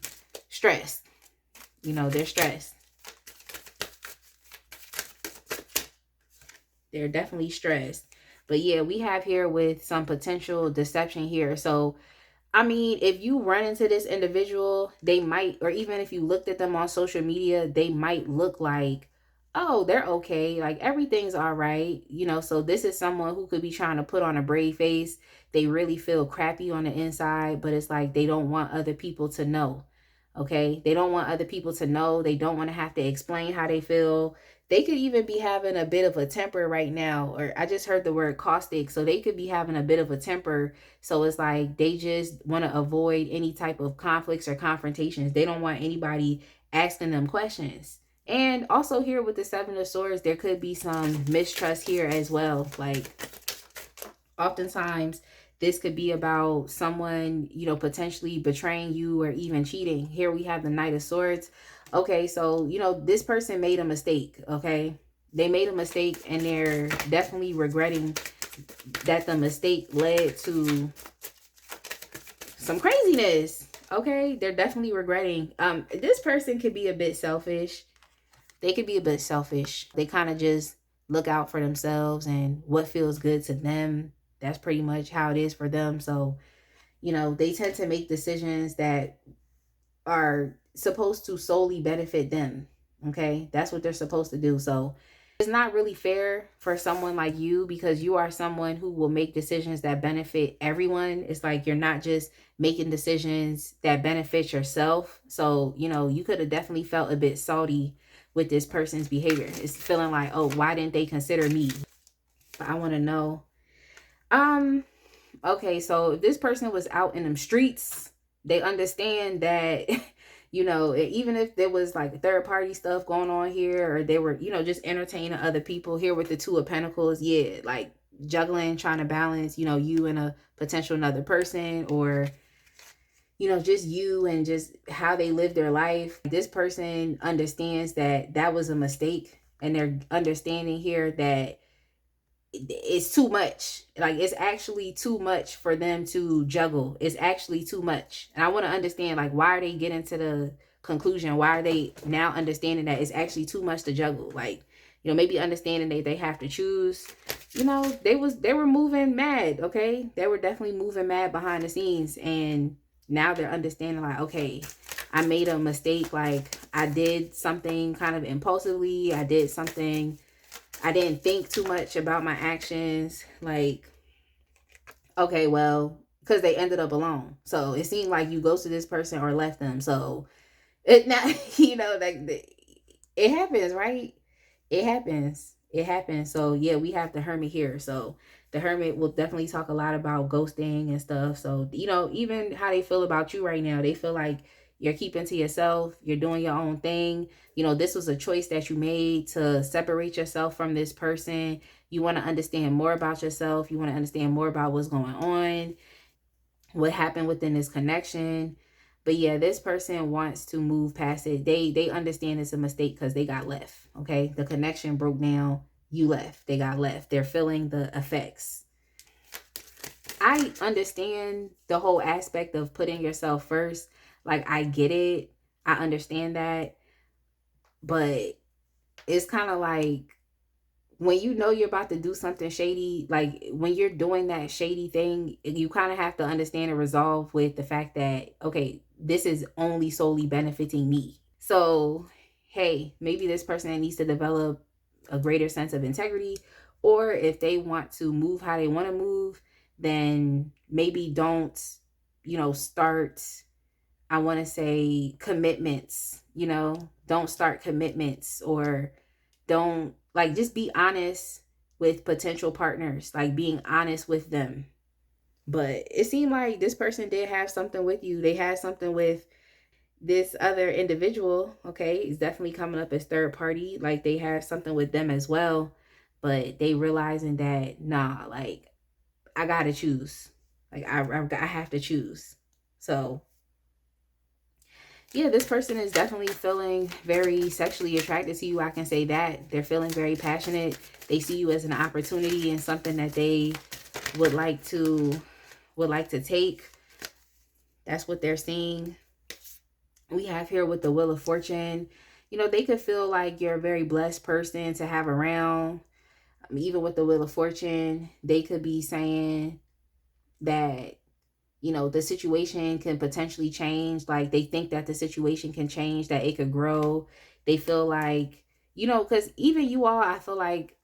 stressed. They're stressed. They're definitely stressed. But yeah, we have here with some potential deception here. So I mean, if you run into this individual, they might, or even if you looked at them on social media, they might look like oh, they're okay. Like everything's all right. So this is someone who could be trying to put on a brave face. They really feel crappy on the inside, but it's like they don't want other people to know. Okay. They don't want other people to know. They don't want to have to explain how they feel. They could even be having a bit of a temper right now. Or I just heard the word caustic. So they could be having a bit of a temper. So it's like they just want to avoid any type of conflicts or confrontations. They don't want anybody asking them questions. And also here with the Seven of Swords, there could be some mistrust here as well. Like oftentimes this could be about someone, potentially betraying you or even cheating. Here we have the Knight of Swords. Okay, so, this person made a mistake, okay? They made a mistake and they're definitely regretting that the mistake led to some craziness, okay? They're definitely regretting. This person could be a bit selfish. They could be a bit selfish. They kind of just look out for themselves and what feels good to them. That's pretty much how it is for them. So, they tend to make decisions that are supposed to solely benefit them. Okay. That's what they're supposed to do. So it's not really fair for someone like you because you are someone who will make decisions that benefit everyone. It's like you're not just making decisions that benefit yourself. So, you could have definitely felt a bit salty with this person's behavior. It's feeling like, oh, why didn't they consider me? But I want to know. Okay, so if this person was out in them streets, they understand that, even if there was like third party stuff going on here, or they were, just entertaining other people here with the Two of Pentacles, yeah, like juggling, trying to balance, you and a potential another person, or, just you and just how they live their life. This person understands that that was a mistake, and they're understanding here that it's too much. Like it's actually too much for them to juggle. It's actually too much. And I want to understand, like, why are they getting to the conclusion? Why are they now understanding that it's actually too much to juggle? Like, maybe understanding that they have to choose. They were moving mad, okay? They were definitely moving mad behind the scenes, and now they're understanding, like, okay, I made a mistake. Like I did something kind of impulsively. I didn't think too much about my actions. Like, okay, well, because they ended up alone. So it seemed like you ghosted this person or left them. So it now, like it happens, right? It happens. It happens. So yeah, we have the Hermit here. So the Hermit will definitely talk a lot about ghosting and stuff. So, even how they feel about you right now, they feel like you're keeping to yourself, you're doing your own thing. This was a choice that you made to separate yourself from this person. You want to understand more about yourself. You want to understand more about what's going on, what happened within this connection. But yeah, this person wants to move past it. They understand it's a mistake because they got left. Okay. The connection broke down. You left. They got left. They're feeling the effects. I understand the whole aspect of putting yourself first. Like, I get it. I understand that. But it's kind of like when you're about to do something shady, like when you're doing that shady thing, you kind of have to understand and resolve with the fact that, okay, this is only solely benefiting me. So, hey, maybe this person needs to develop a greater sense of integrity, or if they want to move how they want to move, then maybe don't, start, I want to say, commitments, don't start commitments, or don't, like, just be honest with potential partners, like being honest with them. But it seemed like this person did have something with you. They had something with this other individual. Okay, it's definitely coming up as third party, like they have something with them as well, but they realizing that, nah, like I gotta choose. Like I have to choose. So yeah, this person is definitely feeling very sexually attracted to you. I can say that. They're feeling very passionate. They see you as an opportunity and something that they would like to take. That's what they're seeing. We have here with the Wheel of Fortune. They could feel like you're a very blessed person to have around. Even with the Wheel of Fortune, they could be saying that the situation can potentially change. Like they think that the situation can change, that it could grow. They feel like, you know, because even you all, I feel like,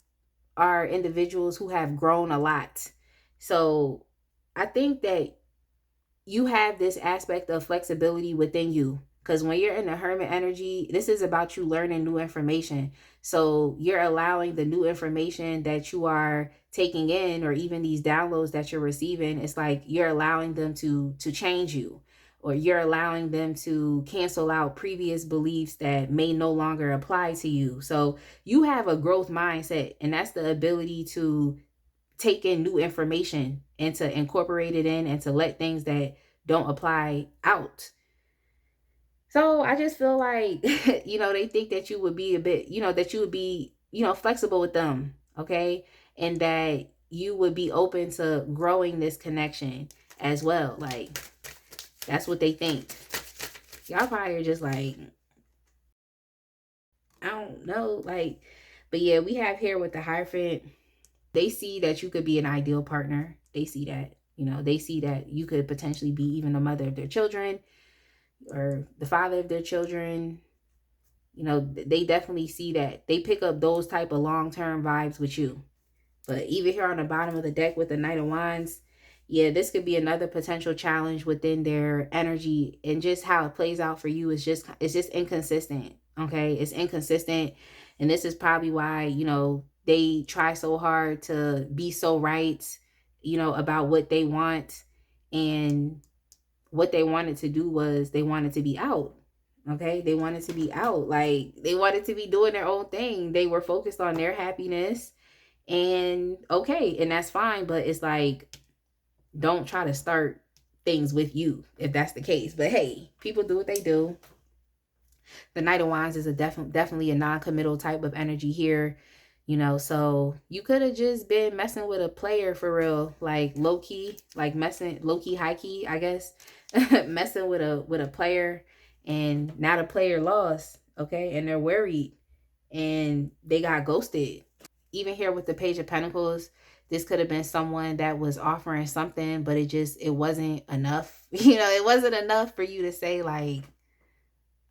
are individuals who have grown a lot. So I think that you have this aspect of flexibility within you. Because when you're in the hermit energy, this is about you learning new information. So you're allowing the new information that you are taking in, or even these downloads that you're receiving, it's like you're allowing them to change you, or you're allowing them to cancel out previous beliefs that may no longer apply to you. So you have a growth mindset, and that's the ability to take in new information and to incorporate it in, and to let things that don't apply out. So I just feel like, they think that you would be a bit, that you would be, flexible with them. Okay. And that you would be open to growing this connection as well. Like, that's what they think. Y'all probably are just like, I don't know. Like, but yeah, we have here with the Hierophant, they see that you could be an ideal partner. They see that, they see that you could potentially be even the mother of their children, or the father of their children. They definitely see that. They pick up those type of long-term vibes with you. But even here on the bottom of the deck with the Knight of Wands, yeah, this could be another potential challenge within their energy, and just how it plays out for you is just inconsistent. Okay, it's inconsistent, and this is probably why they try so hard to be so right, about what they want. And what they wanted to do was they wanted to be out. Okay, they wanted to be out, like they wanted to be doing their own thing. They were focused on their happiness, and okay, and that's fine. But it's like, don't try to start things with you if that's the case. But hey, people do what they do. The Knight of Wands is definitely a non-committal type of energy here. So you could have just been messing with a player for real, like low key, like messing low key, high key, I guess, messing with a player, and now the player lost, okay, and they're worried, and they got ghosted. Even here with the Page of Pentacles, this could have been someone that was offering something, but it wasn't enough. It wasn't enough for you to say like,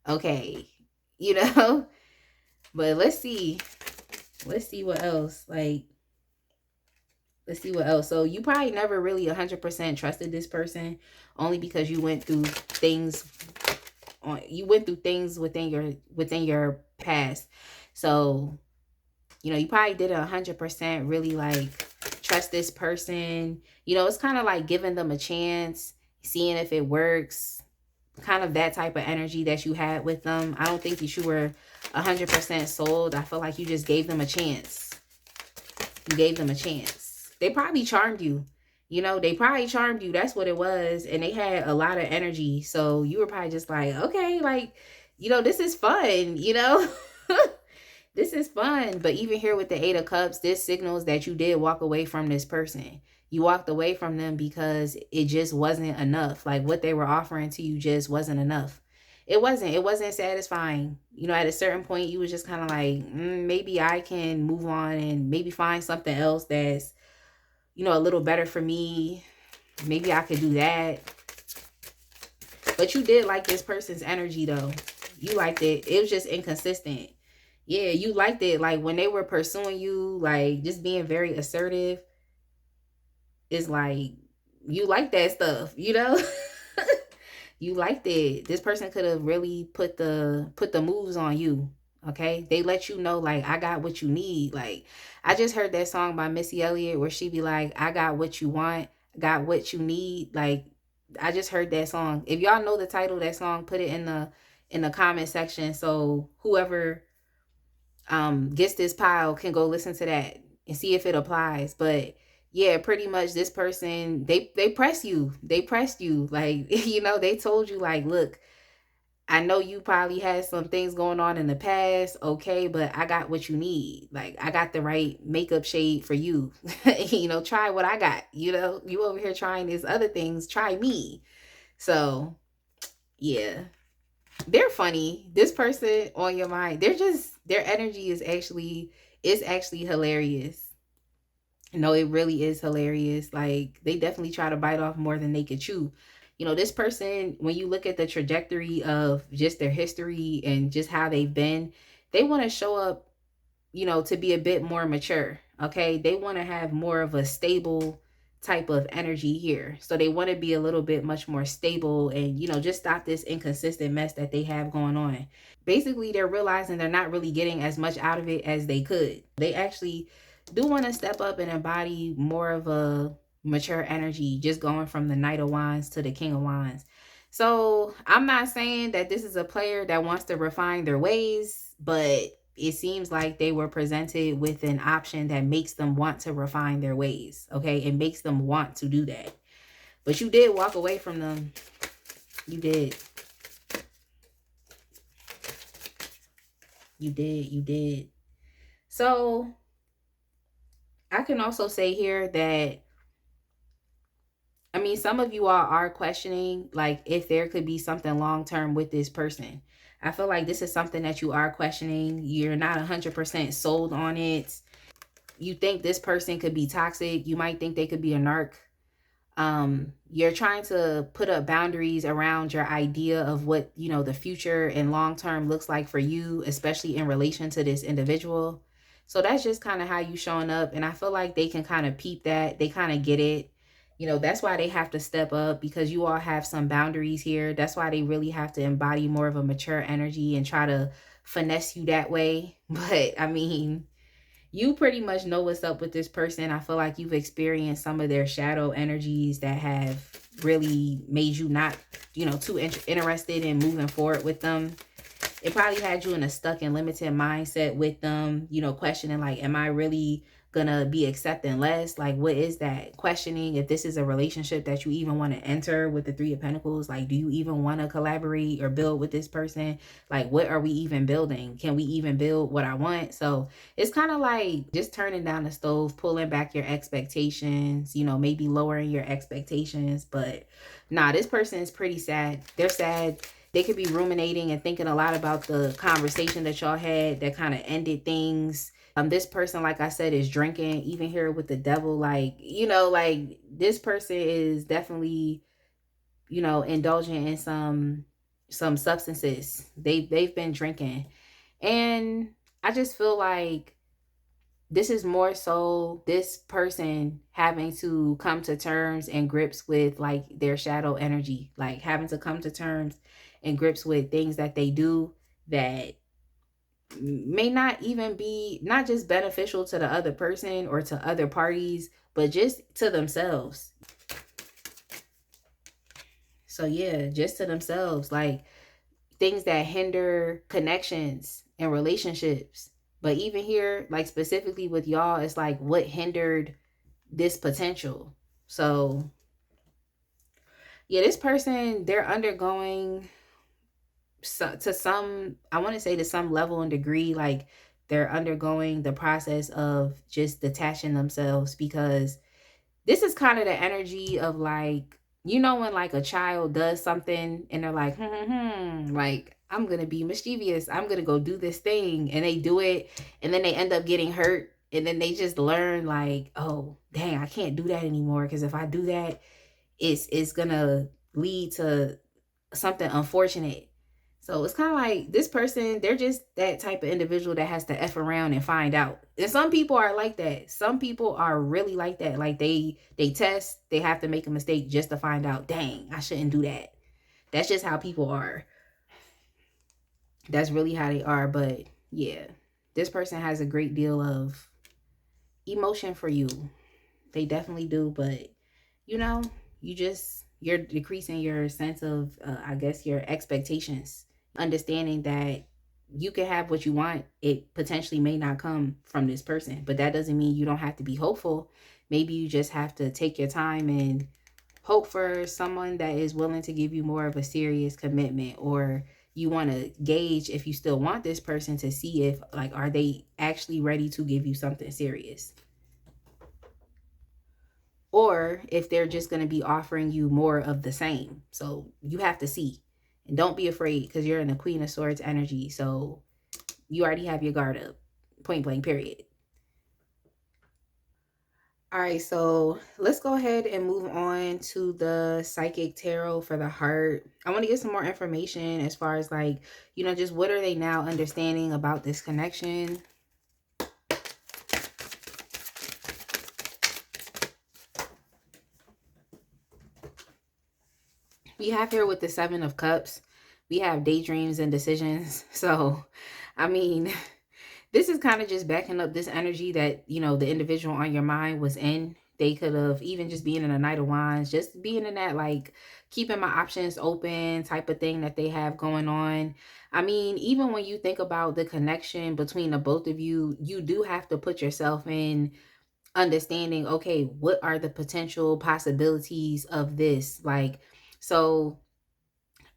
okay, you know. But let's see what else. Like, let's see what else. So you probably never really 100% trusted this person, only because you went through things within your past. So you probably didn't 100% really like trust this person. It's kind of like giving them a chance, seeing if it works, kind of that type of energy that you had with them. I don't think that you were 100% sold. I feel like you just gave them a chance. You gave them a chance. They probably charmed you. They probably charmed you. That's what it was. And they had a lot of energy. So you were probably just like, okay, like, this is fun, This is fun. But even here with the Eight of Cups, this signals that you did walk away from this person. You walked away from them because it just wasn't enough. Like, what they were offering to you just wasn't enough. It wasn't satisfying. At a certain point, you was just kind of like, maybe I can move on and maybe find something else that's, a little better for me. Maybe I could do that. But you did like this person's energy, though. You liked it. It was just inconsistent. Yeah, you liked it. Like, when they were pursuing you, like, just being very assertive, it's like, you like that stuff, You liked it. This person could have really put the moves on you. Okay, they let you know, like, I got what you need. Like, I just heard that song by Missy Elliott where she be like, I got what you want, got what you need. Like, I just heard that song. If y'all know the title of that song, put it in the comment section, so whoever gets this pile can go listen to that and see if it applies. But yeah, pretty much this person, they press you. They pressed you. Like, they told you, like, look, I know you probably had some things going on in the past, okay, but I got what you need. Like, I got the right makeup shade for you. Try what I got. You over here trying these other things, try me. So yeah, they're funny. This person on your mind, their energy is actually hilarious. No, it really is hilarious. Like, they definitely try to bite off more than they could chew. This person, when you look at the trajectory of just their history and just how they've been, they want to show up to be a bit more mature. Okay. They want to have more of a stable type of energy here. So they want to be a little bit much more stable and, just stop this inconsistent mess that they have going on. Basically, they're realizing they're not really getting as much out of it as they could. They actually do want to step up and embody more of a mature energy, just going from the Knight of Wands to the King of Wands. So I'm not saying that this is a player that wants to refine their ways, but it seems like they were presented with an option that makes them want to refine their ways. Okay. It makes them want to do that. But you did walk away from them. You did. You did. You did. So I can also say here that, I mean, some of you all are questioning, like, if there could be something long-term with this person. I feel like this is something that you are questioning. You're not 100% sold on it. You think this person could be toxic. You might think they could be a narc. You're trying to put up boundaries around your idea of what, the future and long-term looks like for you, especially in relation to this individual. So that's just kind of how you showing up. And I feel like they can kind of peep that. They kind of get it. That's why they have to step up, because you all have some boundaries here. That's why they really have to embody more of a mature energy and try to finesse you that way. But I mean, you pretty much know what's up with this person. I feel like you've experienced some of their shadow energies that have really made you not, too interested in moving forward with them. It probably had you in a stuck and limited mindset with them, questioning, like, am I really gonna be accepting less? Like, what is that? Questioning if this is a relationship that you even want to enter with the Three of Pentacles. Like, do you even want to collaborate or build with this person? Like, what are we even building? Can we even build what I want? So it's kind of like just turning down the stove, pulling back your expectations, maybe lowering your expectations. But nah, this person is pretty sad. They're sad. They could be ruminating and thinking a lot about the conversation that y'all had that kind of ended things. This person, like I said, is drinking. Even here with the devil, like, like, this person is definitely, indulging in some substances. They've been drinking. And I just feel like this is more so this person having to come to terms and grips with, like, their shadow energy, like having to come to terms and grips with things that they do that may not even be not just beneficial to the other person or to other parties, but just to themselves. So yeah, just to themselves, like things that hinder connections and relationships. But even here, like specifically with y'all, it's like what hindered this potential. So yeah, this person, they're undergoing to some, I want to say to some level and degree, like they're undergoing the process of just detaching themselves, because this is kind of the energy of, like, when like a child does something and they're like, like, I'm going to be mischievous. I'm going to go do this thing. And they do it. And then they end up getting hurt. And then they just learn, like, oh, dang, I can't do that anymore. Because if I do that, it's going to lead to something unfortunate. So it's kind of like this person, they're just that type of individual that has to F around and find out. And some people are like that. Some people are really like that. Like they test, they have to make a mistake just to find out, dang, I shouldn't do that. That's just how people are. That's really how they are. But yeah, this person has a great deal of emotion for you. They definitely do. But you're decreasing your sense of, I guess, your expectations. Understanding that you can have what you want. It potentially may not come from this person, but that doesn't mean you don't have to be hopeful. Maybe you just have to take your time and hope for someone that is willing to give you more of a serious commitment, or you want to gauge if you still want this person to see if, like, are they actually ready to give you something serious, or if they're just going to be offering you more of the same. So you have to see. And don't be afraid, because you're in the Queen of Swords energy. So you already have your guard up. Point blank, period. All right, so let's go ahead and move on to the Psychic Tarot for the heart. I want to get some more information as far as, like, just what are they now understanding about this connection? We have here with the Seven of Cups, we have daydreams and decisions. So, I mean, this is kind of just backing up this energy that, the individual on your mind was in. They could have even just being in a Knight of Wands, just being in that, like, keeping my options open type of thing that they have going on. I mean, even when you think about the connection between the both of you, you do have to put yourself in understanding, okay, what are the potential possibilities of this? Like, so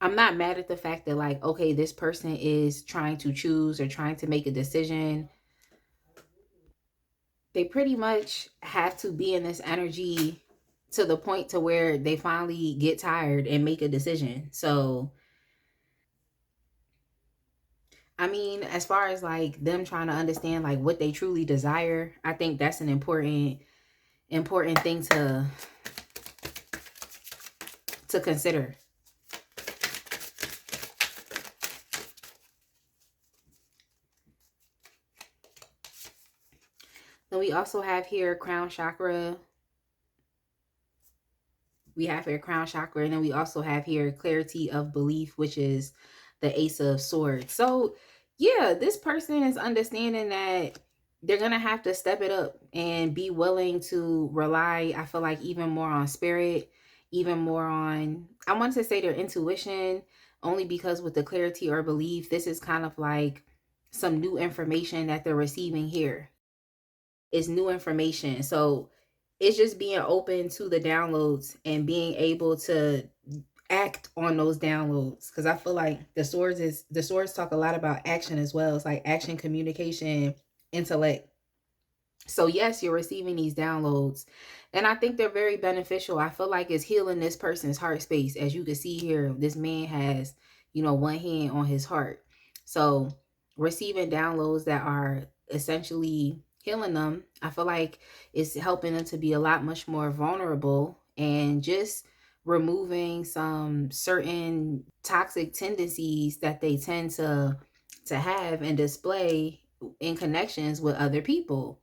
I'm not mad at the fact that, like, okay, this person is trying to choose or trying to make a decision. They pretty much have to be in this energy to the point to where they finally get tired and make a decision. So, I mean, as far as like them trying to understand like what they truly desire, I think that's an important thing to consider. Then we also have here crown chakra. We have here crown chakra, and then we also have here clarity of belief, which is the Ace of Swords. So yeah, this person is understanding that they're gonna have to step it up and be willing to rely, I feel like, even more on spirit, even more on, I want to say, their intuition, only because with the clarity or belief, this is kind of like some new information that they're receiving here. It's new information. So it's just being open to the downloads and being able to act on those downloads. Because I feel like the swords talk a lot about action as well. It's like action, communication, intellect. So yes, you're receiving these downloads, and I think they're very beneficial. I feel like it's healing this person's heart space. As you can see here, this man has, one hand on his heart. So receiving downloads that are essentially healing them, I feel like it's helping them to be a lot much more vulnerable, and just removing some certain toxic tendencies that they tend to have and display in connections with other people.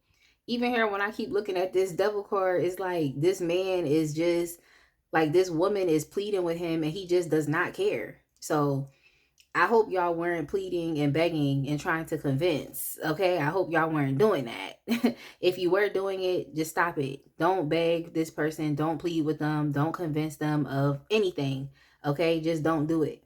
Even here, when I keep looking at this devil card, it's like this man is just like, this woman is pleading with him and he just does not care. So I hope y'all weren't pleading and begging and trying to convince. Okay, I hope y'all weren't doing that. If you were doing it, just stop it. Don't beg this person, don't plead with them, don't convince them of anything. Okay, just don't do it,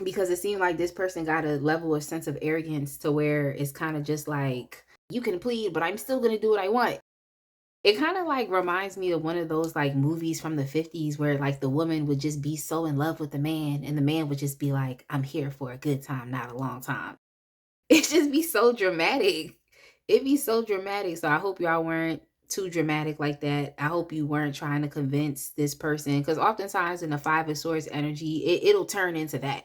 because it seemed like this person got a level of sense of arrogance to where it's kind of just like, you can plead, but I'm still gonna do what I want. It kind of like reminds me of one of those like movies from the 50s where like the woman would just be so in love with the man and the man would just be like, I'm here for a good time, not a long time. It just be so dramatic. It'd be so dramatic. So I hope y'all weren't too dramatic like that. I hope you weren't trying to convince this person, because oftentimes in the Five of Swords energy, it'll turn into that.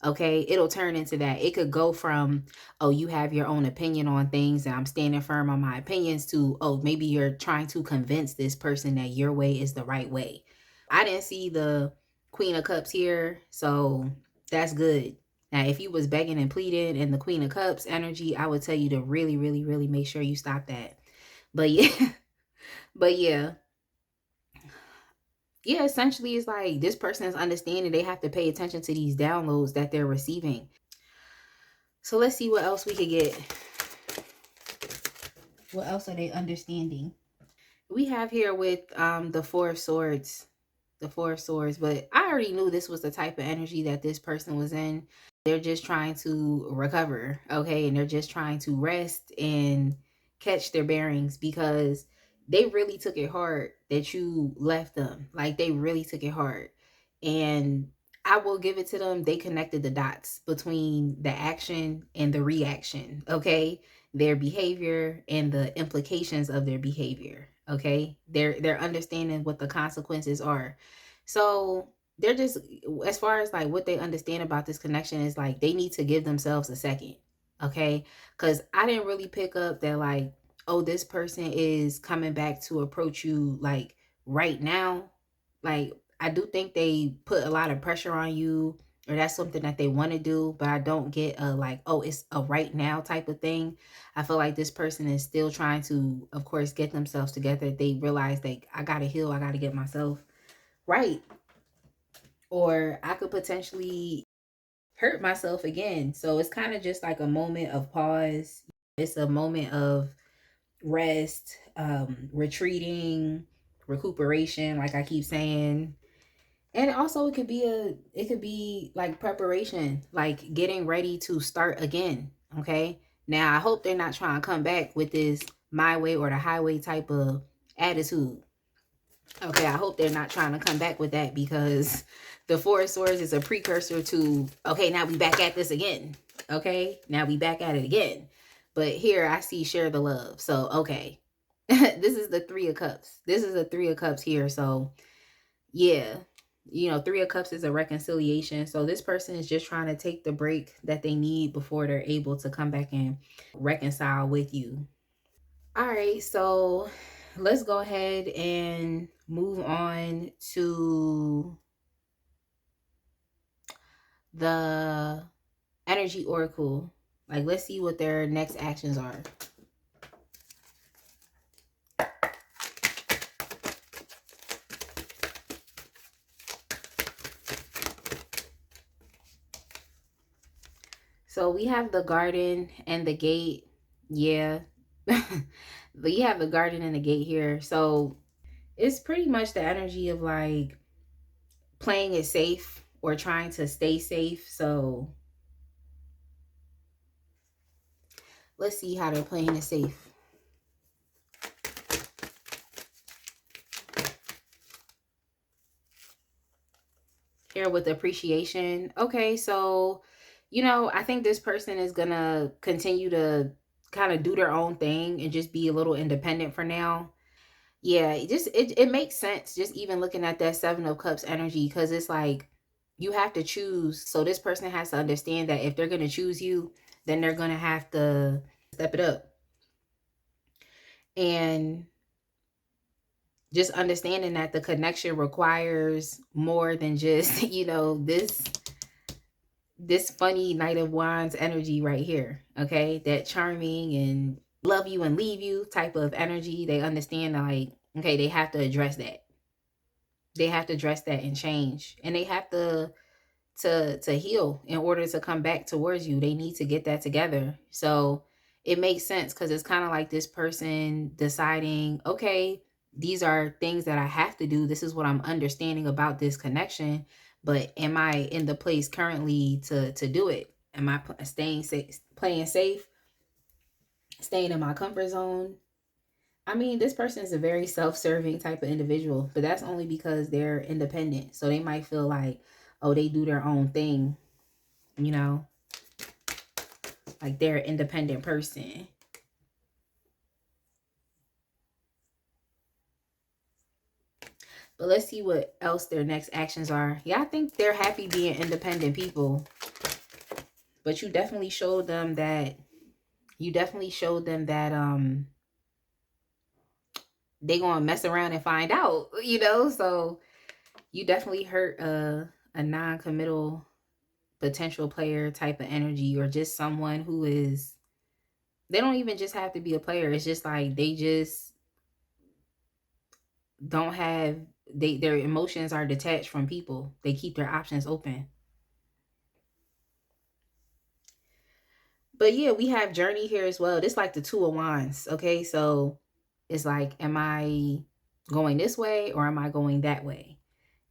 Okay, it'll turn into that. It could go from, oh, you have your own opinion on things and I'm standing firm on my opinions, to, oh, maybe you're trying to convince this person that your way is the right way. I didn't see the Queen of Cups here, so that's good. Now, if you was begging and pleading in the Queen of Cups energy, I would tell you to really, really, really make sure you stop that. But yeah, but yeah, yeah, essentially it's like this person is understanding they have to pay attention to these downloads that they're receiving. So let's see what else we could get. What else are they understanding? We have here with the Four of Swords. The Four of Swords, but I already knew this was the type of energy that this person was in. They're just trying to recover, okay? And they're just trying to rest and catch their bearings, because they really took it hard that you left them. Like, they really took it hard. And I will give it to them. They connected the dots between the action and the reaction, okay? Their behavior and the implications of their behavior, okay? They're understanding what the consequences are. So they're just, as far as like what they understand about this connection, is like they need to give themselves a second, okay? Because I didn't really pick up that, like, oh, this person is coming back to approach you like right now. Like, I do think they put a lot of pressure on you, or that's something that they want to do, but I don't get a like, oh, it's a right now type of thing. I feel like this person is still trying to, of course, get themselves together. They realize, like, I gotta heal, I gotta get myself right. or I could potentially hurt myself again. So it's kind of just like a moment of pause. It's a moment of rest, retreating, recuperation, like I keep saying. And also it could be like preparation, like getting ready to start again. Okay. Now I hope they're not trying to come back with this my way or the highway type of attitude. Okay, I hope they're not trying to come back with that, because the Four of Swords is a precursor to, okay, now we back at this again. Okay, now we back at it again. But here I see share the love. So, okay. This is the Three of Cups. This is the Three of Cups here. So, yeah. You know, Three of Cups is a reconciliation. So this person is just trying to take the break that they need before they're able to come back and reconcile with you. All right, so let's go ahead and move on to the energy oracle. Like, let's see what their next actions are. So we have the garden and the gate. Yeah. We have the garden and the gate here. So it's pretty much the energy of like playing it safe or trying to stay safe. So let's see how they're playing it safe. Here with appreciation. Okay, so you know, I think this person is gonna continue to kind of do their own thing and just be a little independent for now. Yeah, it makes sense just even looking at that Seven of Cups energy, because it's like you have to choose. So this person has to understand that if they're gonna choose you, then they're gonna have to step it up. And just understanding that the connection requires more than just, you know, this funny Knight of Wands energy right here. Okay, that charming and love you and leave you type of energy. They understand, like, okay, they have to address that. They have to address that and change, and they have to heal in order to come back towards you. They need to get that together. So it makes sense, because it's kind of like this person deciding, okay, these are things that I have to do. This is what I'm understanding about this connection. But am I in the place currently to do it? Am I staying safe, playing safe, staying in my comfort zone? I mean, this person is a very self-serving type of individual, but that's only because they're independent. So they might feel like, oh, they do their own thing, you know, like they're an independent person. But let's see what else their next actions are. Yeah, I think they're happy being independent people. But you definitely showed them that they gonna mess around and find out, you know? So you definitely hurt a non-committal potential player type of energy, or just someone who is, they don't even just have to be a player. It's just like they just don't have, their emotions are detached from people. They keep their options open. But yeah, we have journey here as well. This like the Two of Wands. Okay, so it's like, am I going this way or am I going that way?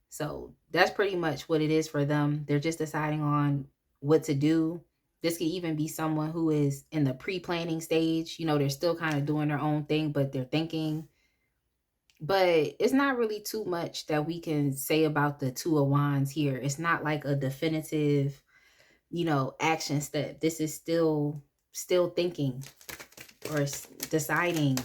So that's pretty much what it is for them. They're just deciding on what to do. This could even be someone who is in the pre-planning stage. You know, they're still kind of doing their own thing, but they're thinking. But it's not really too much that we can say about the Two of Wands here. It's not like a definitive, you know, action step. This is still thinking or deciding.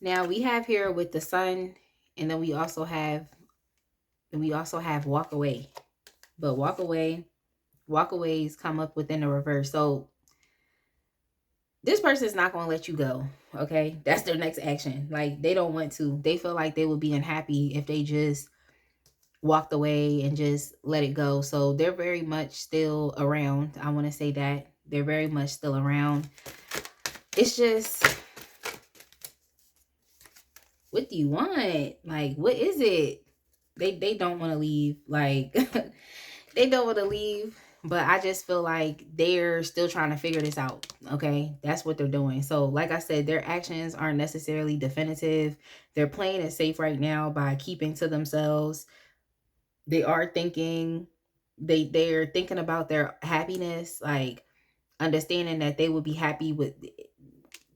Now we have here with the Sun, and then we also have walk away. But walkaways come up within the reverse. So this person is not going to let you go. Okay, that's their next action. Like, they don't want to. They feel like they would be unhappy if they just walked away and just let it go. So they're very much still around. I want to say that they're very much still around. it's just, what do you want? Like, what is it? They don't want to leave. Like, they don't want to leave. But I just feel like they're still trying to figure this out. Okay, that's what they're doing. So like I said, their actions aren't necessarily definitive. They're playing it safe right now by keeping to themselves. They are thinking, they're thinking about their happiness, like understanding that they would be happy with,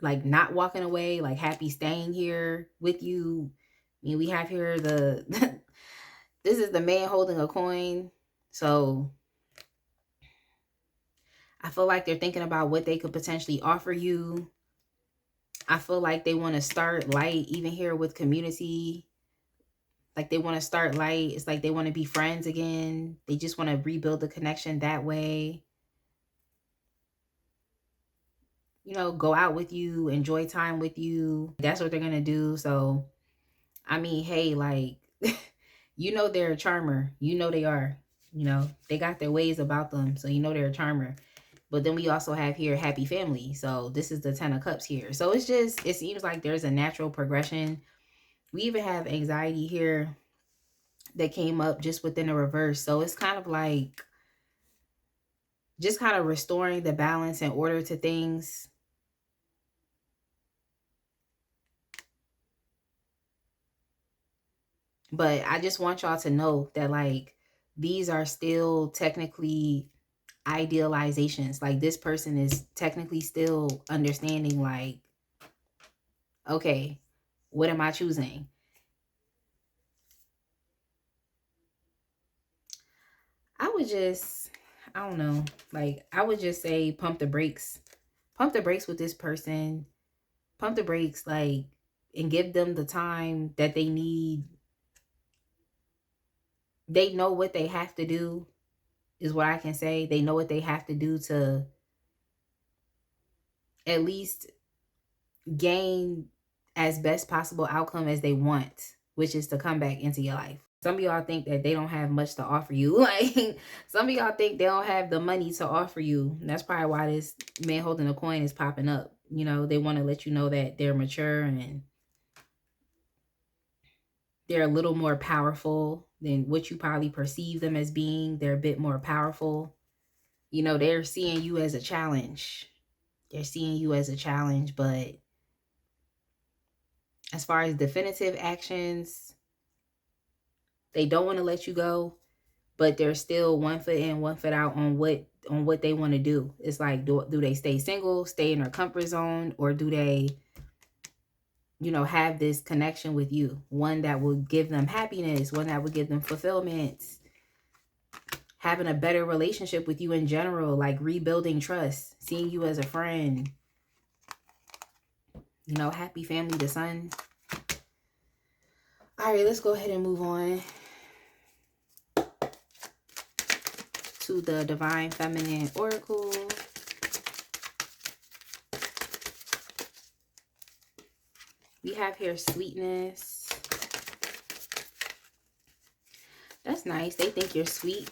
like, not walking away, like happy staying here with you. I mean, we have here the this is the man holding a coin. So I feel like they're thinking about what they could potentially offer you. I feel like they want to start light, even here with community. Like, they want to start light. It's like they want to be friends again. They just want to rebuild the connection that way. You know, go out with you, enjoy time with you. That's what they're going to do. So, I mean, hey, like, you know, they're a charmer. You know, they are. You know, they got their ways about them. So, you know, they're a charmer. But then we also have here happy family. So this is the 10 of cups here. So it's just, it seems like there's a natural progression. We even have anxiety here that came up just within the reverse. So it's kind of like just kind of restoring the balance and order to things. But I just want y'all to know that, like, these are still technically idealizations. Like, this person is technically still understanding, like, okay, what am I choosing? I would just, I don't know, like, I would just say pump the brakes. Pump the brakes with this person. Pump the brakes, like, and give them the time that they need. They know what they have to do, is what I can say. They know what they have to do to at least gain as best possible outcome as they want, which is to come back into your life. Some of y'all think that they don't have much to offer you. Like, some of y'all think they don't have the money to offer you. And that's probably why this man holding a coin is popping up. You know, they want to let you know that they're mature and they're a little more powerful than what you probably perceive them as being. They're a bit more powerful. You know, they're seeing you as a challenge. They're seeing you as a challenge. But as far as definitive actions, they don't want to let you go, but they're still one foot in, one foot out on what they want to do. It's like, do they stay single, stay in their comfort zone, or do they, you know, have this connection with you? One that will give them happiness, one that will give them fulfillment, having a better relationship with you in general, like rebuilding trust, seeing you as a friend, you know, happy family, the sun. All right, let's go ahead and move on to the Divine Feminine Oracle. We have here sweetness. That's nice. They think you're sweet.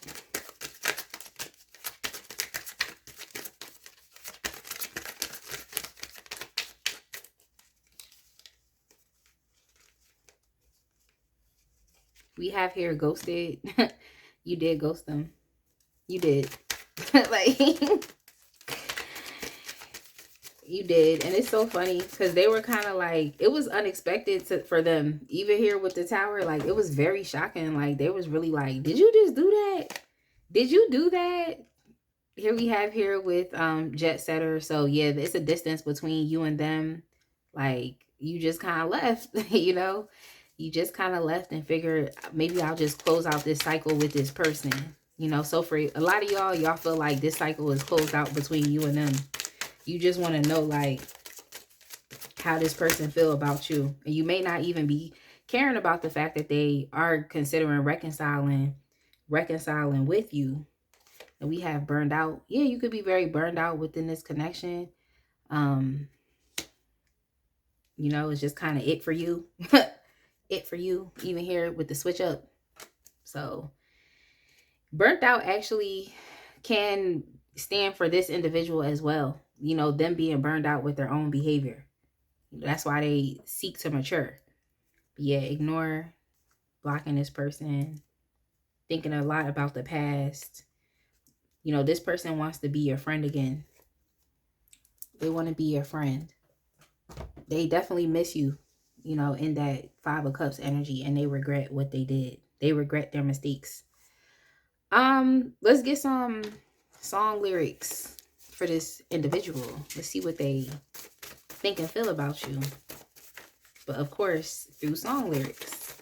We have here ghosted. You did ghost them. You did. Like, you did. And it's so funny because they were kind of like, it was unexpected for them. Even here with the tower, like, it was very shocking. Like, they was really like, did you just do that? Did you do that? Here we have here with Jet Setter. So yeah, it's a distance between you and them. Like, you just kind of left, you know? You just kind of left and figured, maybe I'll just close out this cycle with this person. You know, so for a lot of y'all feel like this cycle is closed out between you and them. You just want to know, like, how this person feel about you. And you may not even be caring about the fact that they are considering reconciling with you. And we have burned out. Yeah, you could be very burned out within this connection. You know, it's just kind of it for you. It for you, even here with the switch up. So burnt out actually can stand for this individual as well. you know, them being burned out with their own behavior. That's why they seek to mature. But yeah, ignore blocking this person, thinking a lot about the past. You know, this person wants to be your friend again. They want to be your friend. They definitely miss you, you know, in that Five of Cups energy, and they regret what they did. They regret their mistakes. Let's get some song lyrics for this individual. Let's see what they think and feel about you. But of course, through song lyrics.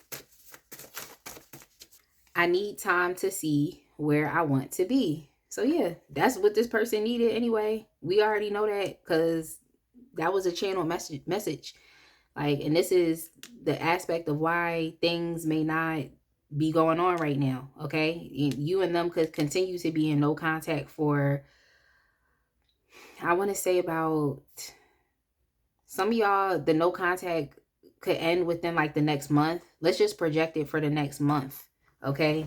I need time to see where I want to be. So yeah, that's what this person needed anyway. We already know that because that was a channel message. Like, and this is the aspect of why things may not be going on right now. Okay, you and them could continue to be in no contact for, I want to say, about, some of y'all, the no contact could end within like the next month. Let's just project it for the next month. Okay.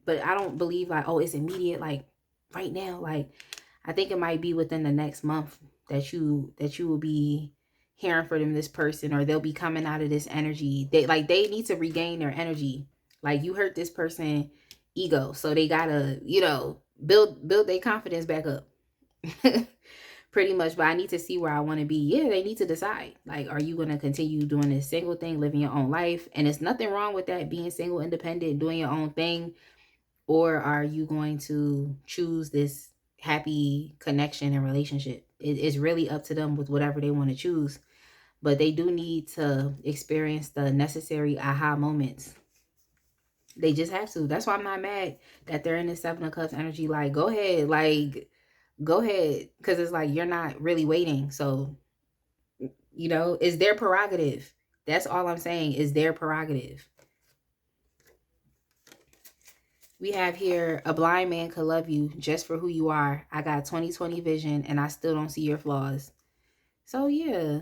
But I don't believe like, oh, it's immediate, like right now. Like, I think it might be within the next month that you will be hearing from this person, or they'll be coming out of this energy. They need to regain their energy. Like, you hurt this person ego, so they gotta, you know, build their confidence back up. Pretty much. But I need to see where I want to be. Yeah, they need to decide, like, are you going to continue doing this single thing, living your own life? And it's nothing wrong with that, being single, independent, doing your own thing. Or are you going to choose this happy connection and relationship? It's really up to them with whatever they want to choose. But they do need to experience the necessary aha moments. They just have to. That's why I'm not mad that they're in this Seven of Cups energy. Like, go ahead. Like, go ahead. Because it's like, you're not really waiting. So, you know, it's their prerogative. That's all I'm saying, is their prerogative. We have here, a blind man could love you just for who you are. I got 20/20 vision and I still don't see your flaws. So yeah,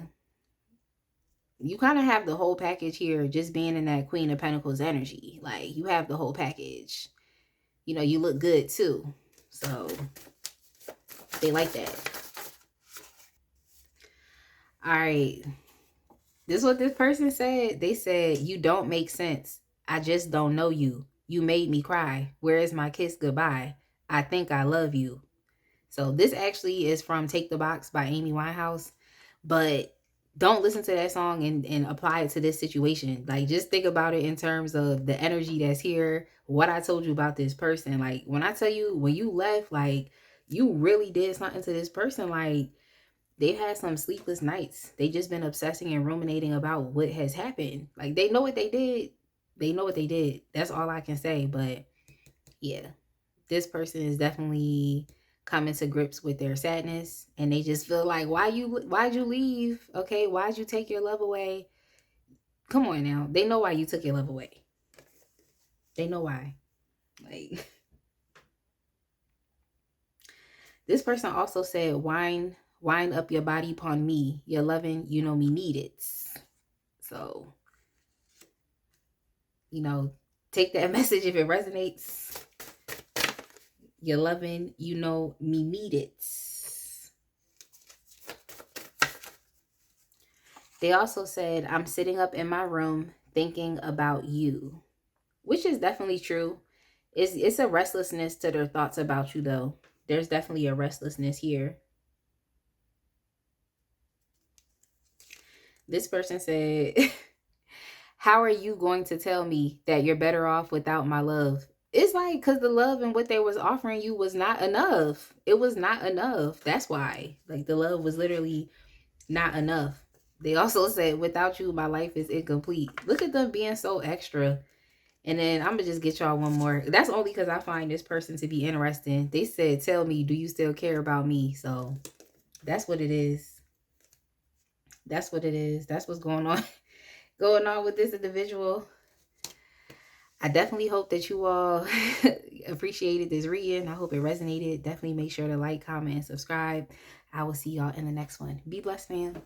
you kind of have the whole package here, just being in that Queen of Pentacles energy. Like, you have the whole package. You know, you look good too. So they like that. All right. This is what this person said. They said, you don't make sense. I just don't know you. You made me cry. Where is my kiss goodbye? I think I love you. So this actually is from Take the Box by Amy Winehouse. But don't listen to that song and apply it to this situation. Like, just think about it in terms of the energy that's here. What I told you about this person. Like, when I tell you, when you left, like, you really did something to this person. Like, they've had some sleepless nights. They just been obsessing and ruminating about what has happened. Like, they know what they did. They know what they did. That's all I can say. But yeah, this person is definitely coming to grips with their sadness, and they just feel like, why'd you leave? Okay, why'd you take your love away? Come on now. They know why you took your love away. They know why. Like, this person also said, wine up your body upon me. You're loving, you know me need it. So, you know, take that message if it resonates. You're loving, you know me need it. They also said, I'm sitting up in my room thinking about you, which is definitely true. It's a restlessness to their thoughts about you, though. There's definitely a restlessness here. This person said, how are you going to tell me that you're better off without my love? It's like, because the love and what they was offering you was not enough. It was not enough. That's why. Like, the love was literally not enough. They also said, without you, my life is incomplete. Look at them being so extra. And then I'm going to just get y'all one more. That's only because I find this person to be interesting. They said, tell me, do you still care about me? So that's what it is. That's what it is. That's what's going on. Going on with this individual. I definitely hope that you all appreciated this reading. I hope it resonated. Definitely make sure to like, comment, and subscribe. I will see y'all in the next one. Be blessed, fam.